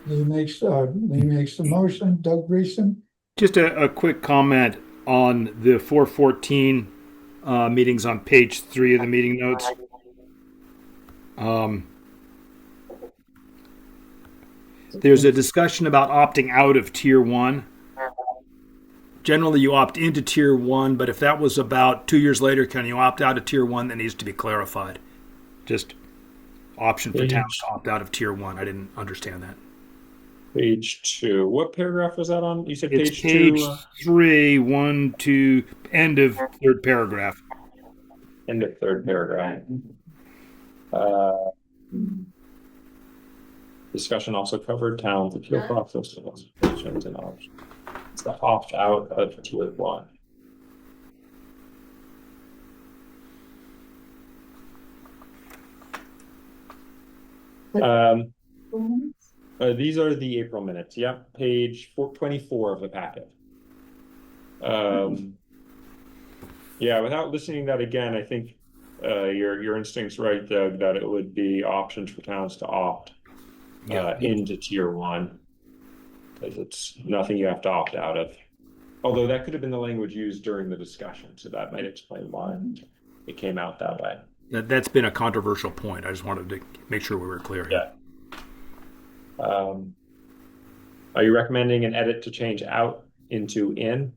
He makes the motion. Doug Greason. Just a quick comment on the 414 meetings on page 3 of the meeting notes. There's a discussion about opting out of tier 1. Generally, you opt into tier 1, but if that was about 2 years later, can you opt out of tier 1? That needs to be clarified. Just option for towns to opt out of tier 1. I didn't understand that. Page 2. What paragraph was that on? You said It's page 2? page 3, 1, 2, end of third paragraph. End of third paragraph. Discussion also covered towns appeal process and options. It's the opt out of tier 1. These are the April minutes. Yep, page 424 of the packet. Yeah, without listening to that again, I think your instinct's right, Doug, that it would be options for towns to opt into tier 1, because it's nothing you have to opt out of. Although that could have been the language used during the discussion, so that might explain why it came out that way. That's been a controversial point. I just wanted to make sure we were clear. Yeah. Are you recommending an edit to change out into in?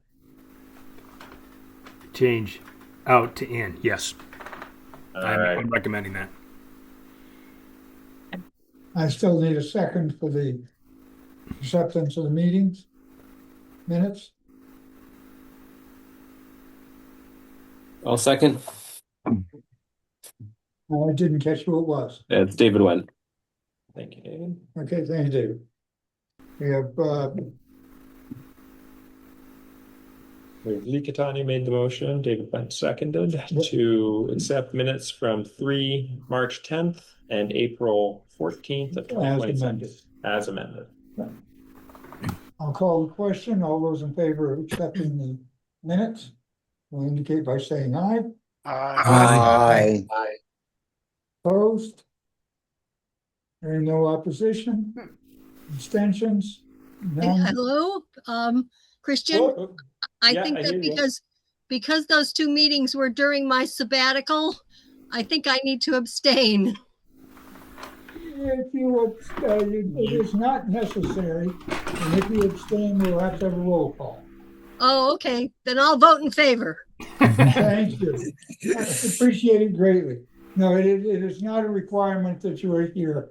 change out to in. Yes. All I'm right. recommending that. I still need a second for the acceptance of the meetings minutes. I'll second. I didn't catch who it was. It's David Wen. Thank you, David. Okay, thank you, David. We have, Lee Catani made the motion, David Bent seconded to accept minutes from March 10th and April 14th of 2026 as amended. I'll call the question. All those in favor of accepting the minutes will indicate by saying aye. Aye. Opposed? Hearing no opposition? Abstentions? None? Hello, Christian. Whoa. I Yeah, think I that hear you. because those two meetings were during my sabbatical, I think I need to abstain. If you, it is not necessary, and if you abstain, we'll have to have a roll call. Oh, okay, then I'll vote in favor. Thank you. I appreciate it greatly. No, it is not a requirement that you are here,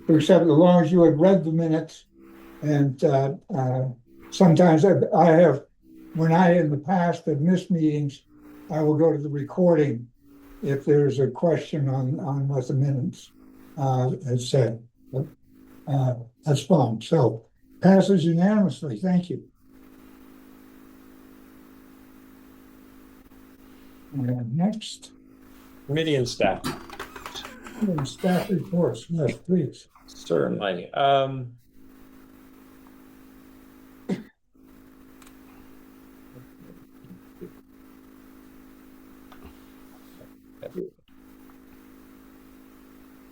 except as long as you have read the minutes. And sometimes I have, when I in the past have missed meetings, I will go to the recording if there's a question on what the minutes has said. But, that's fine. So passes unanimously. Thank you. And next, Committee and staff. staff reports. Yes, please. Certainly.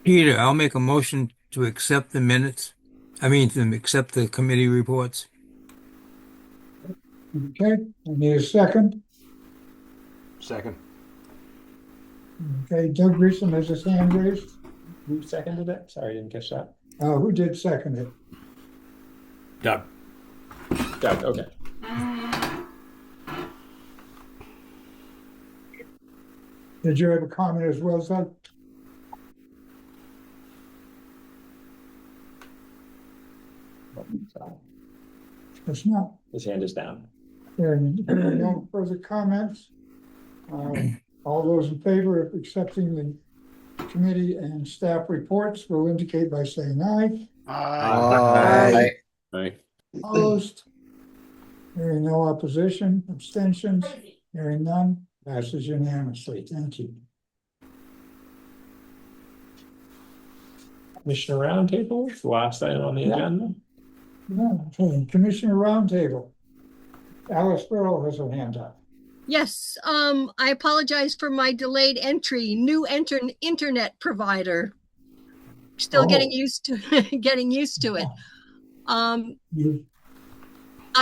Peter, I'll make a motion to accept the minutes. I mean, to accept the committee reports. Okay, I need a second. Second. Okay, Doug Grissom has his hand raised. Who seconded it? Sorry, I didn't catch that. Who did second it? Doug. Doug, okay. Did you have a comment as well, Doug? It's not. His hand is down. Hearing no further comments. All those in favor of accepting the committee and staff reports will indicate by saying aye. Aye. Aye. Opposed? Hearing no opposition, abstentions, hearing none, passes unanimously. Thank you. Commissioner Roundtable, the last item on the agenda. Okay, Commissioner Roundtable. Alice Burrow has her hand up. Yes, I apologize for my delayed entry. New internet provider. Still getting used to getting used to it. I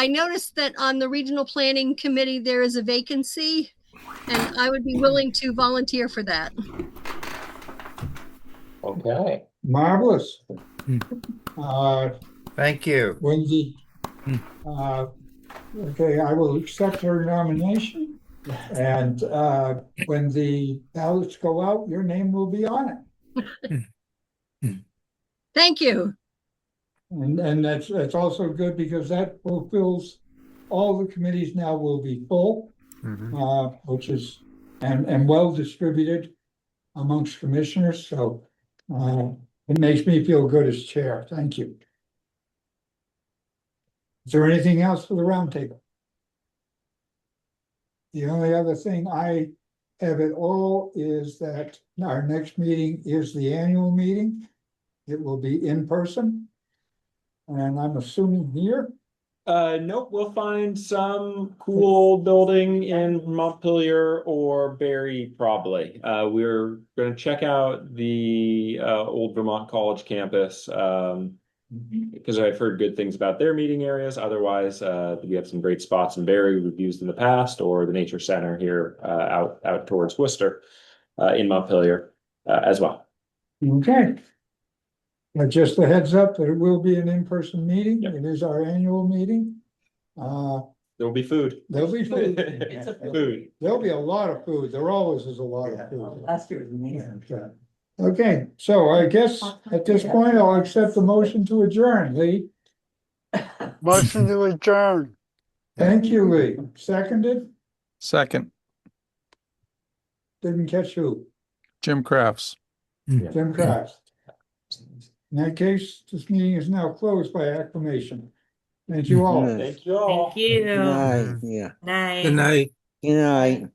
noticed that on the Regional Planning Committee there is a vacancy, and I would be willing to volunteer for that. Okay. Marvelous. Thank you. Wendy. Okay, I will accept her nomination. And when the ballots go out, your name will be on it. Thank you. And that's also good because that fulfills all the committees now will be full, which is and well distributed amongst commissioners. So it makes me feel good as chair. Thank you. Is there anything else for the roundtable? The only other thing I have at all is that our next meeting is the annual meeting. It will be in person. And I'm assuming here. Nope, we'll find some cool building in Montpelier or Barrie, probably. We're going to check out the old Vermont College campus because I've heard good things about their meeting areas. Otherwise, we have some great spots in Barrie we've used in the past, or the Nature Center here out towards Worcester in Montpelier as well. Okay. Just a heads up that it will be an in-person meeting. Yep. It is our annual meeting. There will be food. There'll be food. It's a Food. There'll be a lot of food. There always is a lot of food. Last year was amazing. Okay, so I guess at this point, I'll accept the motion to adjourn. Lee, Motion to adjourn. thank you, Lee. Seconded? Second, Didn't catch who? Jim Crafts. Jim Cross. In that case, this meeting is now closed by acclamation. Thank you all. Thank you all. Thank you. Good night, yeah. Night. Good night. Good night.